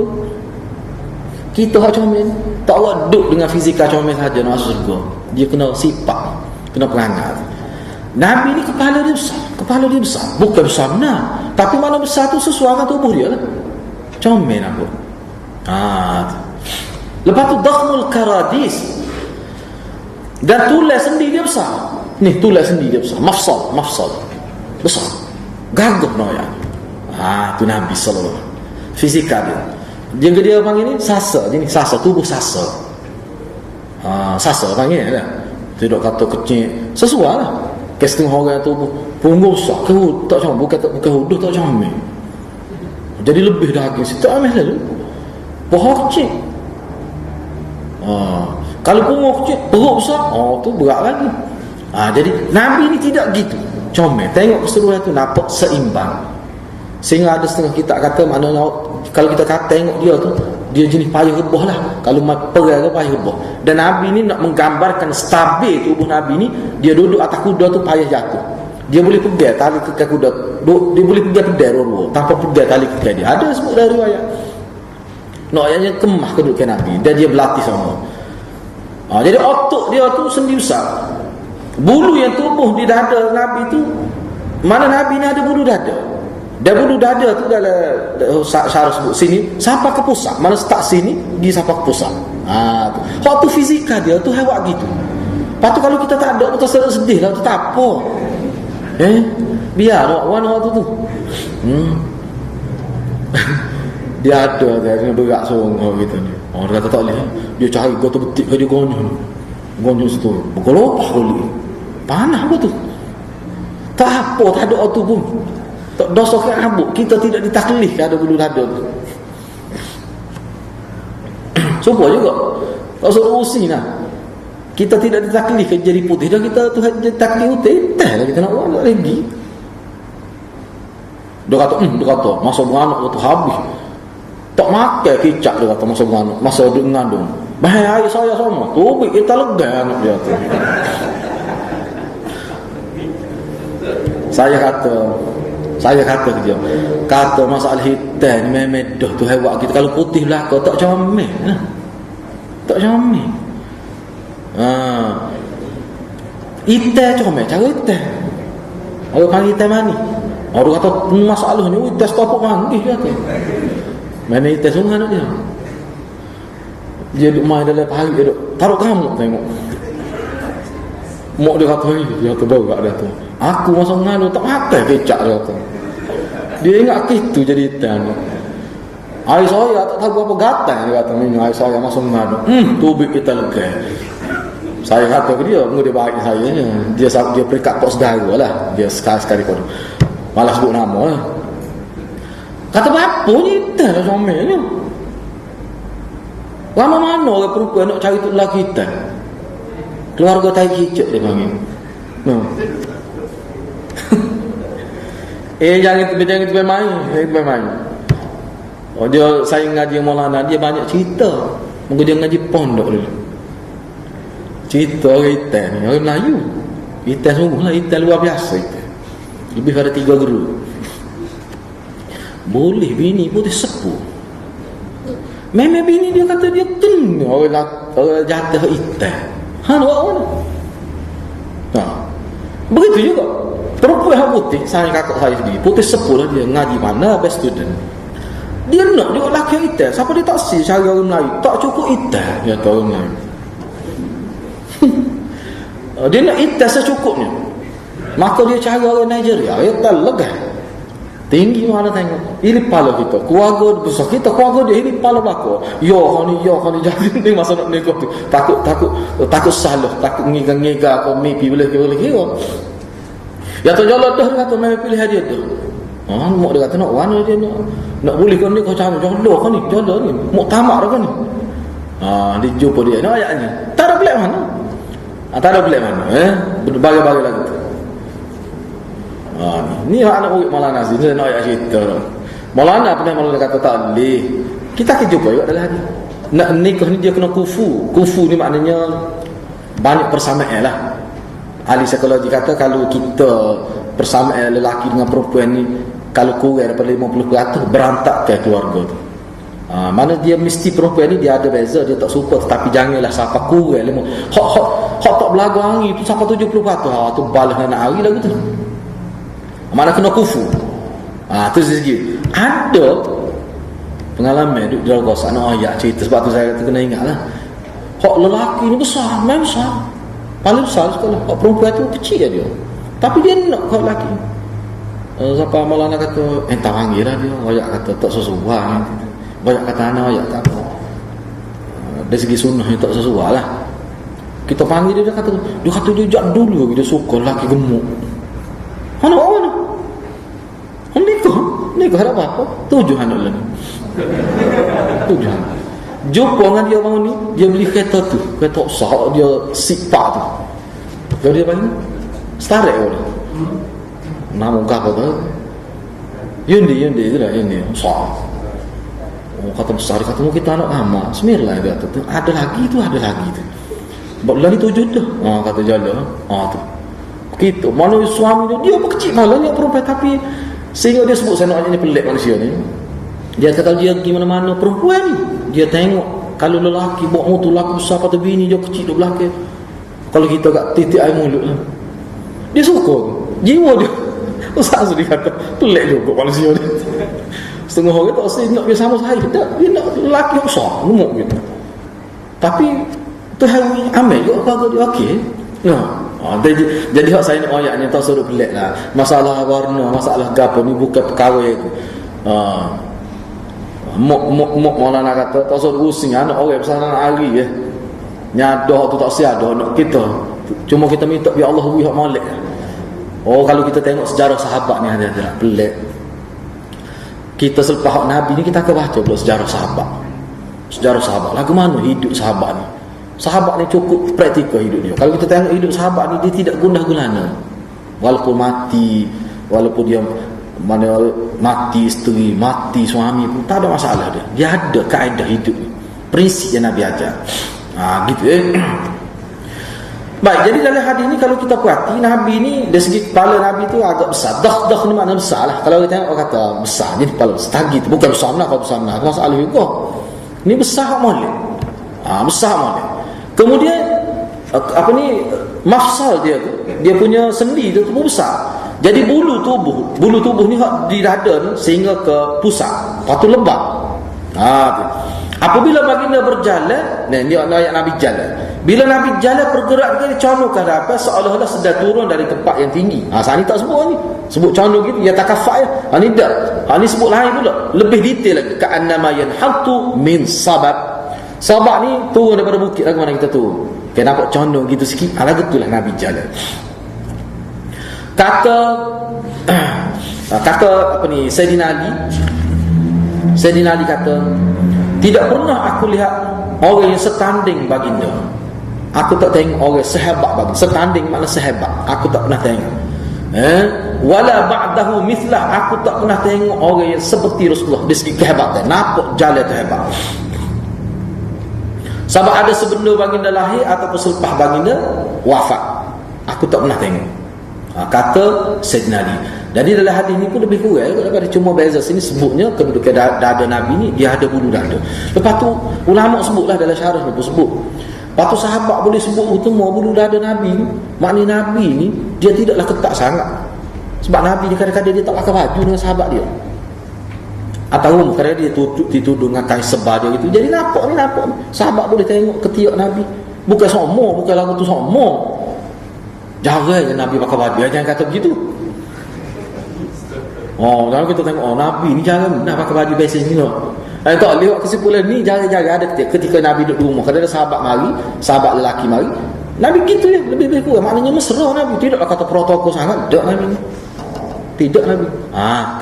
Kita hak comel tak awak duduk dengan fizikal comel saja nak masuk syurga. Dia kena sifat, kena perangai. Nabi ni kepala dia besar. Bukan besar benar, tapi mana besar tu sesuai dengan tubuh dia lah. Comel aku. Lepas tu dakhmul karadis, dan tulas sendi dia besar. Ni tulas sendi dia besar. Mafsal besar, gagah noya. Tu Nabi sallallahu alaihi wasallam. Fizikal dia panggil ni sasa. Jadi sasa, tubuh sasa. Sasa panggil lah. Tidak kata kecil, sesuai lah. Ke setengah orang tubuh punggung besar, tak comel, bukan huduh tak comel. Jadi lebih daging situ ameh lalu. Pohon kecil. Kalau punggung kecil, perut besar, tu berat lagi. Jadi Nabi ni tidak gitu comel. Tengok keseluruhan tu nampak seimbang. Sehingga ada setengah kita kata maknanya kalau kita kata tengok dia tu, dia jenis payah rebah lah. Kalau perang tu payah rebah. Dan Nabi ni nak menggambarkan stabil tubuh Nabi ni, dia duduk atas kuda tu payah jatuh. Dia boleh pegang tali kekal kuda. Dia boleh pegang pedal dua-dua tanpa pegang tali kekal dia. Ada sebut dari riwayat. Naknya kemah kedudukan Nabi dan dia berlatih sama. Jadi otot dia tu sendi besar. Bulu yang tumbuh di dada Nabi tu, mana Nabi ni ada bulu dada. Dan bulu dada tu dalam syarah sebut sini sampai ke pusat. Mana start sini dia sampai ke pusat. Waktu fizikal dia tu hewak gitu. Lepas tu kalau kita tak ada, kita sedih lah, tu tak apa. Biar warna waktu tu. Dia ada, dia berat seorang gitu ni. Dia kata tak boleh. Dia cari kata betik ke dia gonjong situ. Bergelopah boleh. Panah apa tu? Tak apa, tak ada waktu pun. Tak dosa ke habuk. Kita tidak ditaklif ada bulu dada tu. Cuba juga. Tak suruh usin lah. Kita tidak ditaklif jadi putih. Dan kita tu jadi taklif putih. Tak lah kita nak buat lagi. Dia kata masa beranak tu habis. Tak makan kicap dia kata masa beranak. Masa dia mengandung. Bahaya air saya sama. Tubik kita lega anak dia tu. Saya kata ke dia, kata masalah hitam ni memedah tu hewak kita. Kalau putih belaka tak comel lah. Tak comel. Hitam comel, cara hitam. Orang panggil hitam manis. Orang kata masalahnya hitam setopok manggis dia kata. Mana hitam sungai nak dia. Dia duduk main dalam pagi dia duduk taruh kamu tengok. Mak dia kata dia tu berat dia tu. Aku masa ngadu tak makan kecap dia kata. Dia ingat gitu jadi hitam. Air saya tak tahu apa gatal dia kata minum air saya masa ngadu. Tubik kita lega. Saya kata ke dia, dia baik saya ni. Dia perikat tok saudara lah. Dia sekali-sekali pun. Malas sebut nama lah. Kata apa ni hitam lah somelnya. Lama mana orang perempuan nak cari tu lelaki hitam. Keluarga tai kicik dia panggil. Jangan main. Dia saya ngaji Maulana, dia banyak cerita. Mungkin dia ngaji pondok dulu. Cerita orang hitam ni, orang Melayu. Hitam sungguh lah, hitam luar biasa hitam. Lebih pada 3 guru. Boleh bini putih sepuh. Memang bini dia kata dia kena orang jatuh hitam. Buat mana? Begitu juga perempuan yang putih, saya kakak saya sendiri putih sepuh lah dia, ngaji mana best student. Dia nak dia lelaki hitam. Siapa dia tak si cari orang Melayu tak cukup hitam. Dia tahu orang Melayu. Dia nak hitam secukupnya. Maka dia cari orang Nigeria. Dia tak lega. Tinggi mana tengok. Ini pala kita. Keluarga besar kita, keluarga dia ini pala belakang. Yo kau ni jadi ni masa nak nego tu. Takut salah, takut ngiga-ngiga kau mimpi boleh kira. Ya tu jalan dah kata mai pilih dia tu. Mak dia kata nak warna dia nak boleh kau ni kau cari jodoh kau ni, jodoh ni. Mak tamak dah kau ni. Dia jumpa dia. Nak ayat ni. Tak ada pelik mana? Tak ada pelik mana? Berbagai-bagai lagi tu. Ni anak murid Maulana sini nak ayat cerita. Maulana Maulana kata tak boleh. Kita akan jumpa juga dalam hadis. Nak nikah ni dia kena kufu. Kufu ni maknanya banyak persamaan lah. Ahli psikologi kata kalau kita persamaan lelaki dengan perempuan ni kalau kurang daripada 50% berantak ke keluarga tu. Mana dia mesti perempuan ni dia ada beza, dia tak suka, tetapi janganlah siapa kurang hak tak belagu hari tu sampai 70%. Tu balas nak hari lagu tu. Mana kena kufu. Tu segi. Ada pengalaman duduk dalam kosan ayat cerita, sebab tu saya kata kena ingatlah. Hak lelaki ni besar, memang besar. Paling besar sekolah. Hak perempuan tu kecil dia. Tapi dia nak hak lelaki. Siapa Maulana kata entah panggil lah dia. Ayat kata tak sesuai. Banyak kata anak ayat tak apa. Dari segi sunnah tak sesuai lah. Kita panggil dia kata dia jak dulu dia suka lelaki gemuk. Mana? Nikah ada apa? 7 anak lagi. 7 anak. Jumpa dengan dia orang ni, dia beli kereta tu, kereta besar dia sipak tu. Jadi dia panggil starek orang. Nama apa tu? Yundi tu lah, Yundi besar. Oh, kata besar, kata mau kita anak lama semirlah dia kata tu, ada lagi tu bulan ni 7 dah. Kata jala tu kita mana suami dia apa kecil malah ni perempuan, tapi sehingga dia sebut saya nak ni pelik manusia ni. Dia kata dia pergi mana-mana perempuan ni, dia tengok kalau lelaki bawa motor lelaki besar pada bini dia kecil duduk belakang. Kalau kita kat titik air mulut lah, dia suka jiwa dia. Ustaz dia kata pelik juga manusia ni. Setengah orang tak rasa nak biar sama saya, dia nak lelaki yang besar gemuk gitu. Tapi Tuhan ambil juga kalau dia okey. Jadi hak saya ni ayat ni tak suruh pelik lah. Masalah warna, masalah gapo ni bukan perkara tu. Mok Maulana kata tak suruh using anak orang pesanan hari nyadah tu tak siada nak kita. Cuma kita minta biar Allah beri hak molek. Kalau kita tengok sejarah sahabat ni ada pelik. Kita selepas hak Nabi ni kita akan baca pula sejarah sahabat. Sejarah sahabat lagu mana hidup sahabat ni. Sahabat ni cukup praktikal hidup dia. Kalau kita tengok hidup sahabat ni, dia tidak gundah gulana. Walaupun mati, walaupun dia mati isteri, mati suami pun tak ada masalah dia. Dia ada kaedah hidup ni, prinsip yang Nabi ajar. Gitu Baik, jadi dalam hadis ni kalau kita perhati, Nabi ni dari segi kepala Nabi tu agak besar. Dah ni makna besar lah. Kalau kita tengok orang kata besar, jadi kepala besar gitu. Bukan besar mana kalau besar mana. Masalah juga. Ni besar molek. Besar molek. Kemudian mafsal dia tu, dia punya sendi tu pun besar. Jadi bulu tubuh ni di dada ni sehingga ke pusat. Lepas tu lebat. Apabila baginda berjalan, ni ayat Nabi jalan. Bila Nabi jalan bergerak dia condong ke hadapan seolah-olah sedang turun dari tempat yang tinggi. Saat ni tak sebut ni. Sebut condong gitu, ya takaffa ya. Ni tak. Ni sebut lain pula. Lebih detail lagi. Ka'annama yanhatu min sabab. Sabak ni turun daripada bukit lah, mana kita turun. Kena nampak condong gitu sikit. Itulah Nabi jalan. Kata Sayyidina Ali kata, tidak pernah aku lihat orang yang setanding baginda. Aku tak tengok orang sehebat baginda. Setanding makna sehebat, aku tak pernah tengok. Wala ba'dahu mithlah, aku tak pernah tengok orang yang seperti Rasulullah dari segi kehebatan. Nampak jalan tu hebat. Sebab ada sebelum baginda lahir ataupun selepas baginda wafat, aku tak pernah tengok. Kata Sayyidina Ali. Jadi dalam hadis ni pun lebih kurang daripada cuma beza sini sebutnya kedudukan dada Nabi ni dia ada bulu dada. Lepas tu ulama sebutlah dalam syarah ni pun sebut. Lepas tu sahabat boleh sebut utama bulu dada Nabi ni, maknanya Nabi ni dia tidaklah ketat sangat. Sebab Nabi ni kadang-kadang dia tak pakai baju dengan sahabat dia. Atau kerana dia dituduh dengan kain sebar dia gitu. Jadi nampak ni. Sahabat boleh tengok ketiak Nabi. Bukan sombong, bukan lagu tu sombong. Jarang yang Nabi pakai baju. Jangan kata begitu. Kalau kita tengok Nabi ni jarang nak pakai baju biasa ni. Tak lihat kesimpulan ni jarang-jarang ada ketika Nabi duduk di rumah. Kadang-kadang sahabat mari, sahabat lelaki mari, Nabi gitu ya, lebih kurang. Maknanya mesra Nabi. Tidaklah kata protokol sangat. Tak Nabi ni. Tidak Nabi.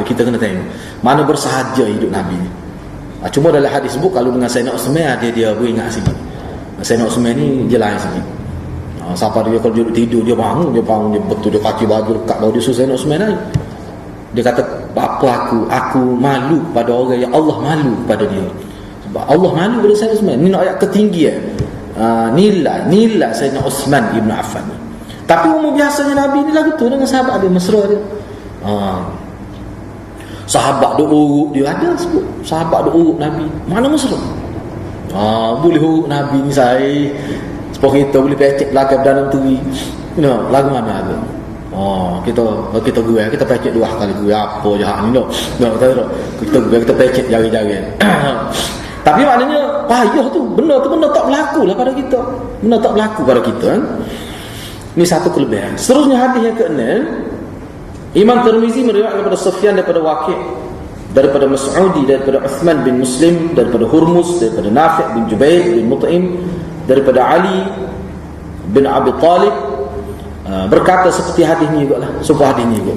Kita kena tengok mana bersahaja hidup Nabi ni. Cuma dalam hadis sebut kalau dengan Sayyidina Uthman dia beringat sikit. Sayyidina Uthman ni dia lain sikit. Siapa dia kalau tidur dia bangun dia betul dia kaki baju dekat bawah dia. Sayyidina Uthman ni dia kata bapa aku malu pada orang yang Allah malu pada dia. Sebab Allah malu pada Sayyidina Uthman. Ni ayat ketinggian. Nilai Sayyidina Uthman Ibn Affan ni. Tapi umum biasanya Nabi ni lagu tu dengan sahabat dia mesra dia. Sahabat dia urut dia ada sebut. Sahabat dia urut Nabi. Mana mesra? Boleh urut Nabi ni saya. Sebab kita boleh pecek belakang dalam teri. Lagu mana ada? Kita gurau, kita pecek 2 kali gurau apa je hak ni kita pecek jari-jari. Tapi maknanya payah tu benda tak berlaku lah pada kita. Benda tak berlaku pada kita Ni satu kelebihan. Seterusnya hadis yang ke-6, Imam Tirmizi meriwayatkan daripada Sufyan, daripada Waqi', daripada Mas'udi, daripada Uthman bin Muslim, daripada Hurmus, daripada Nafi' bin Jubair bin Mut'im, daripada Ali bin Abi Talib, berkata seperti hadis ni juga lah. Sebuah hadis ni juga.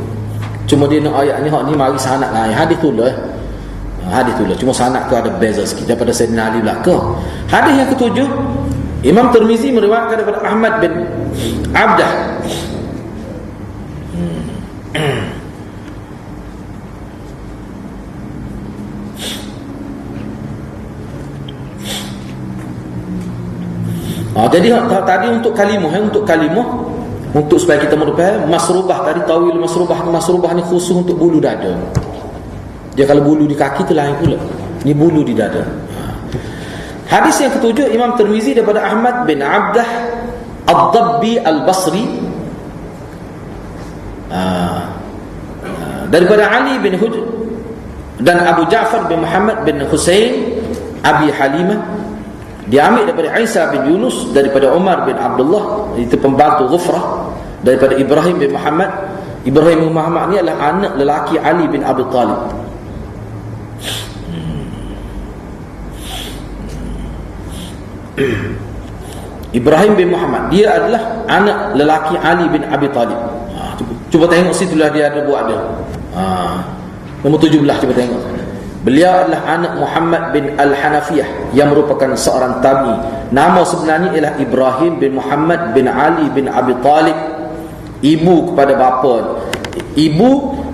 Cuma dia nak ayat ni, ni mari sanad lain. Hadis tu lah. Cuma sanad tu ada beza sikit daripada Sayyidina Ali belakang. Hadis yang ke-7, Imam Tirmizi meriwayatkan daripada Ahmad bin Abdah, Jadi tadi untuk kalimah, untuk supaya kita mendapat masrubah tadi, tawil masrubah ni khusus untuk bulu dada. Dia kalau bulu di kaki tu lain pula. Ni bulu di dada. Hadis yang ketujuh, Imam Tirmizi daripada Ahmad bin Abdah Ad-Dabbi Al-Basri, daripada Ali bin Hujr dan Abu Ja'far bin Muhammad bin Husain Abi Halimah, diambil daripada Isa bin Yunus, daripada Umar bin Abdullah, itu pembantu Ghufrah, daripada Ibrahim bin Muhammad. Ibrahim bin Muhammad ni adalah anak lelaki Ali bin Abi Talib. Ibrahim bin Muhammad, dia adalah anak lelaki Ali bin Abi Talib. Cuba tengok situlah dia ada buat dia. Nombor 17, cuba tengok. Beliau adalah anak Muhammad bin Al-Hanafiyah yang merupakan seorang tabi. Nama sebenarnya ialah Ibrahim bin Muhammad bin Ali bin Abi Talib. Ibu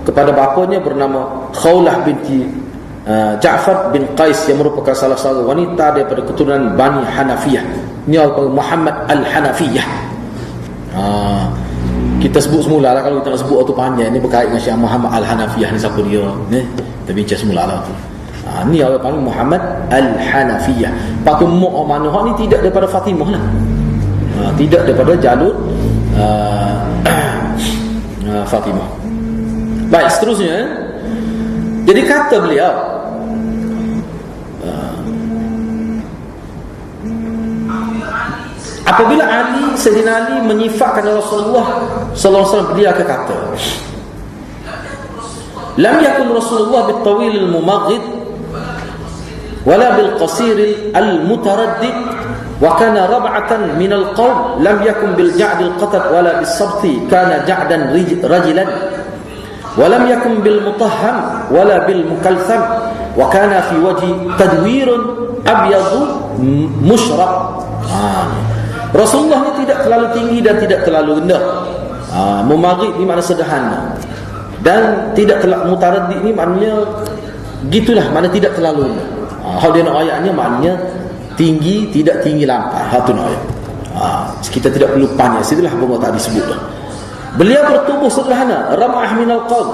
kepada bapanya bernama Khawlah binti Ja'far bin Qais, yang merupakan salah satu wanita daripada keturunan Bani Hanafiyah. Ini adalah Muhammad Al-Hanafiyah. Kita sebut semula lah, kalau kita nak sebut waktu panjang ni berkait dengan Syekh Muhammad Al-Hanafiyah ni, siapa dia ni, kita bincang semula lah tu. Ni orang panggil Muhammad Al-Hanafiyah. Lepas tu Mu'ah Manuhak ni tidak daripada Fatimah lah, tidak daripada jalur Fatimah. Baik, seterusnya. Jadi kata beliau, apabila Sayyidina Ali menyifatkan Rasulullah sallallahu alaihi wasallam, dia akan kata, lam yakun Rasulullah bil-tawil al-mumaghid wala bil-qasir al-mutaraddid, wa kana rab'atan min al-qawm, lam yakun bil-ja'd al-qatat wala bis-sabti, kana ja'dan rajilan, wa lam yakun bil-mutahham wala bil-mukaltham, wa kana fi wajhi tadwirun abyadu mushraq. Rasulullah ni tidak terlalu tinggi dan tidak terlalu rendah. Mumaghid ni makna sederhana, dan tidak terlalu mutaraddid ni maknanya gitulah, makna tidak terlalu rendah. Hal dia nak ayatnya maknanya tinggi, tidak tinggi lampai. Hatu nak ayat. Kita tidak perlu panjang, situlah bunga tadi sebut dah. Beliau bertubuh sederhana, ramah minal qaum,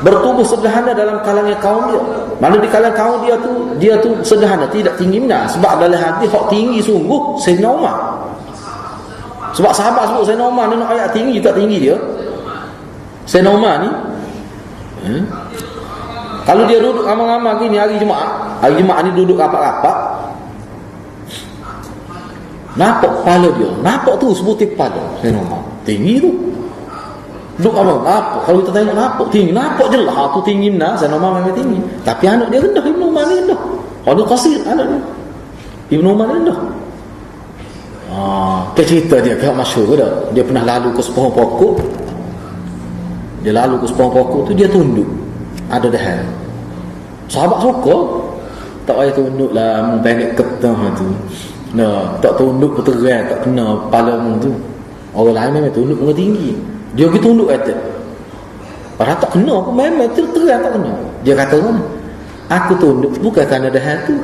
bertubuh sederhana dalam kalangan kaum dia. Mana di kalangan kaum dia tu sederhana, tidak tinggi mana. Sebab dalam hati hak tinggi sungguh Sayyidina Umar. Sebab sahabat sebut Sayyidina Umar ni nak ayat tinggi, tak tinggi dia. Sayyidina Umar ni kalau dia duduk amal-amal gini hari Jumaat ni duduk rapat-rapat, nampak kepala dia, nampak tu sebutir kepala Sayyidina Umar, tinggi tu. Duduk apa? Nampak. Kalau kita tengok nampak tinggi, nampak jelas tu tinggi benar. Sayyidina Umar memang tinggi, tapi anak dia rendah. Ibnu Umar ni rendah. Kalau dia qasir anak dia, Ibnu Umar ni rendah. Cerita dia kayak masyhur ke dah. Dia pernah lalu ke sepohon pokok. Dia lalu ke sepohon pokok tu, dia tunduk. Ada dahan. Sahabat suka. Tak payah tunduk lah, pendek ketah tu. Tak tunduk berterang, tak kena kepala mu tu. Orang lain memang tunduk dengan tinggi. Dia pergi tunduk kata, padahal tak kena pun, memang terang tak kena. Dia kata mana? Aku tunduk bukan kerana dahan tu.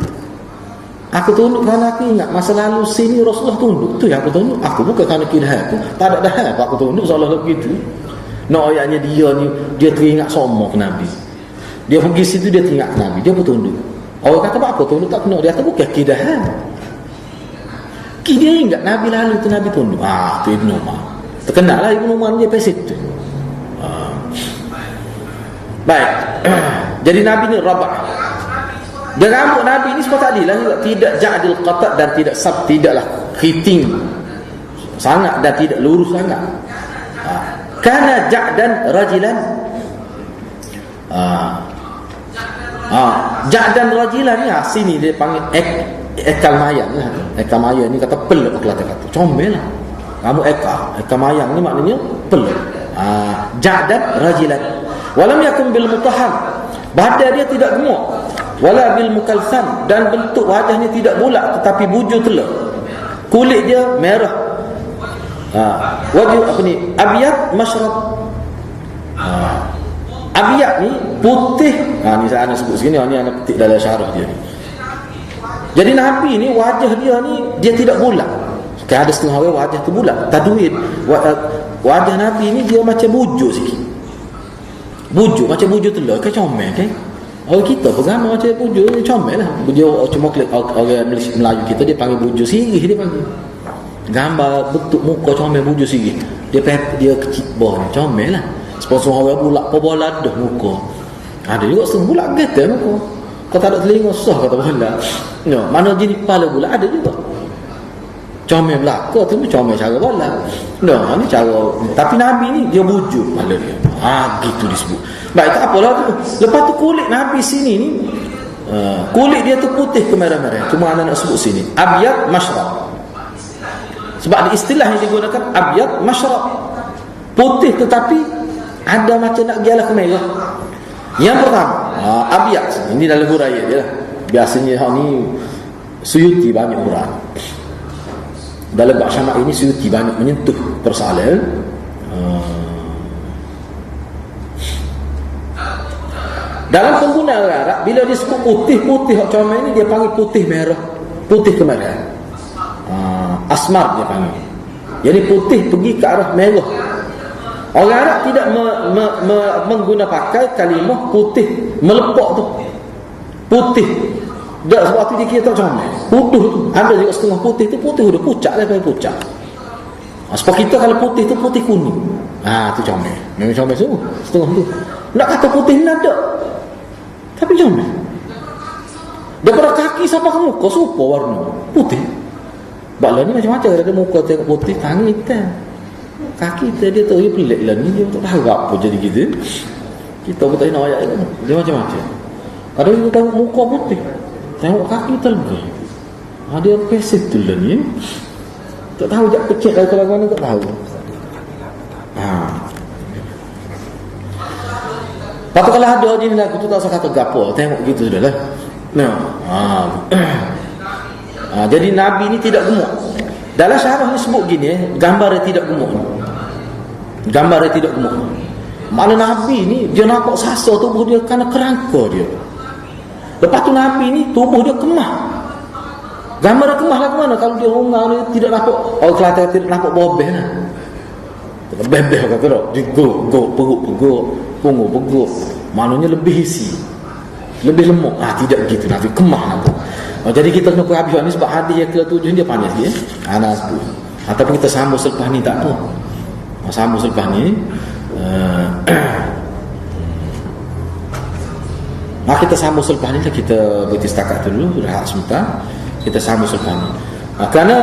Aku tunduk kerana aku ingat masa lalu sini Rasulullah tunduk. Tu yang aku tunduk. Aku bukan kerana dahan tu. Tak ada dahan aku tunduk seolah-olah begitu. Nak ayatnya dia ni, dia teringat sombong ke Nabi. Dia pergi situ, dia teringat Nabi, dia pun tunduk. Orang kata apa tunduk tak kena. Dia kata bukan kidahan. Dia ingat Nabi lalu tu Nabi tunduk. Tu Ibnu Umar. Terkenal lah Ibnu Umar dia pasal itu. Baik. Jadi Nabi ni rabah. Dan rambut Nabi ni sebab tadi lah, tidak ja'dil qatat dan tidak tidaklah keriting sangat dan tidak lurus sangat. Kana ja'dan rajilan. Ja'dan rajilan ni sini dia panggil ekal mayang lah. Ekal mayang ni kata peluk kata comel lah. Rambut ekal mayang ni maknanya peluk. Ja'dan rajilan. Walam yakun bil mutahham. Badan dia tidak gemuk. Wala bil mukalsam, dan bentuk wajahnya tidak bulat tetapi bujur telur. Kulit dia merah. Wajah apa ni? Abyad masyrab. Abyad ni putih. Ni saya nak sebut segini, ni anak petik dalam syarah dia ni. Jadi Nabi ni wajah dia ni dia tidak bulat. Kan ada setengah orang wajah tu bulat, tadwin. Wajah Nabi ni dia macam bujuk sikit. Bujuk macam bujuk telur ke comel ke. Orang kita pegang macam bujuk comel lah. Bujuk cemoklet orang Melayu kita dia panggil bujuk sirih dia panggil. Gambar bentuk muka comel bujuk sirih. Dia kecil bawah ni comel lah. Sponsor orang bulat bola dah muka. Ada juga setengah bulat getar muka. Kau tak ada telinga susah kata bola. No, mana jenis kepala bulat ada juga. Comel belaka tu comel cara bola. No, ni cara. Tapi Nabi ni dia bujuk kepala dia. Gitu disebut. Baik, tak apalah tu. Lepas tu kulit Nabi sini ni kulit dia tu putih ke merah-merah. Cuma anda nak sebut sini abyad masyrab. Sebab di istilah yang digunakan abyad masyrab, putih tetapi ada macam nak gialah ke merah. Yang pertama abyad, ini dalam huraian dia lah. Biasanya ni Suyuti banyak huraian dalam bab syamak ini. Suyuti banyak menyentuh persoalan dalam penggunaan orang Arab. Bila dia sebut putih-putih comel ini, dia panggil putih merah, putih kemerahan. Asmar dia panggil. Jadi putih pergi ke arah merah. Orang Arab tidak mengguna pakai kalimah putih melepok tu. Putih. Tak sebab tu dia kira tak comel. Putih tu. Ada juga setengah putih tu putih udah pucat lah, pucat. Sebab kita kalau putih tu putih kuning. Tu comel. Memang comel semua. Setengah tu. Nak kata putih ni ada. Tapi comel. Daripada kaki sampai ke muka serupa warna putih. Baklah ni macam-macam. Ada muka tengok putih, tangan hitam, kaki dia tu pelik lah ni. Dia tak harap pun jadi gitu. Kita pun tak nak ayat ni. Dia macam-macam. Kadang kita tengok muka putih, tengok kaki telga. Dia pesif tu lah ni. Tak tahu jak kecil kalau mana tak tahu. Lepas tu kalau ada ni lagu tu tak usah kata gapo, tengok gitu sudah lah. Jadi Nabi ni tidak gemuk. Dalam syarah ni sebut gini, gambar dia tidak gemuk. Gambar dia tidak gemuk. Mana Nabi ni dia nampak sasa tubuh dia kerana kerangka dia. Lepas tu Nabi ni tubuh dia kemah. Gambar dia kemah lah ke mana? Kalau dia rungang dia tidak nampak, orang Kelantan tidak nampak bobeh lah. Bebeh kata tak, dia perut, punggung, perut. Maknanya lebih isi, lebih lemuk. Tidak begitu, Nabi kemah nampak. Jadi kita kena habis ni sebab hadis yang ke-7 dia panjang dia. Anak sebut. Ataupun kita sambung selepas ni tak apa. Sambung selepas ni. Kita sambung selepas ni lah, kita berhenti setakat tu dulu, rehat sebentar. Kita sambung selepas ni. Kerana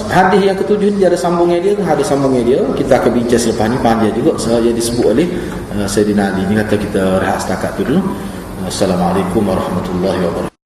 hadis yang ke-7 ni ada sambungnya dia, hadis sambungnya dia. Kita akan bincang selepas ni, panjang juga. Saya disebut oleh Sayyidina Ali ni. Kata kita rehat setakat tu dulu. Assalamualaikum warahmatullahi wabarakatuh.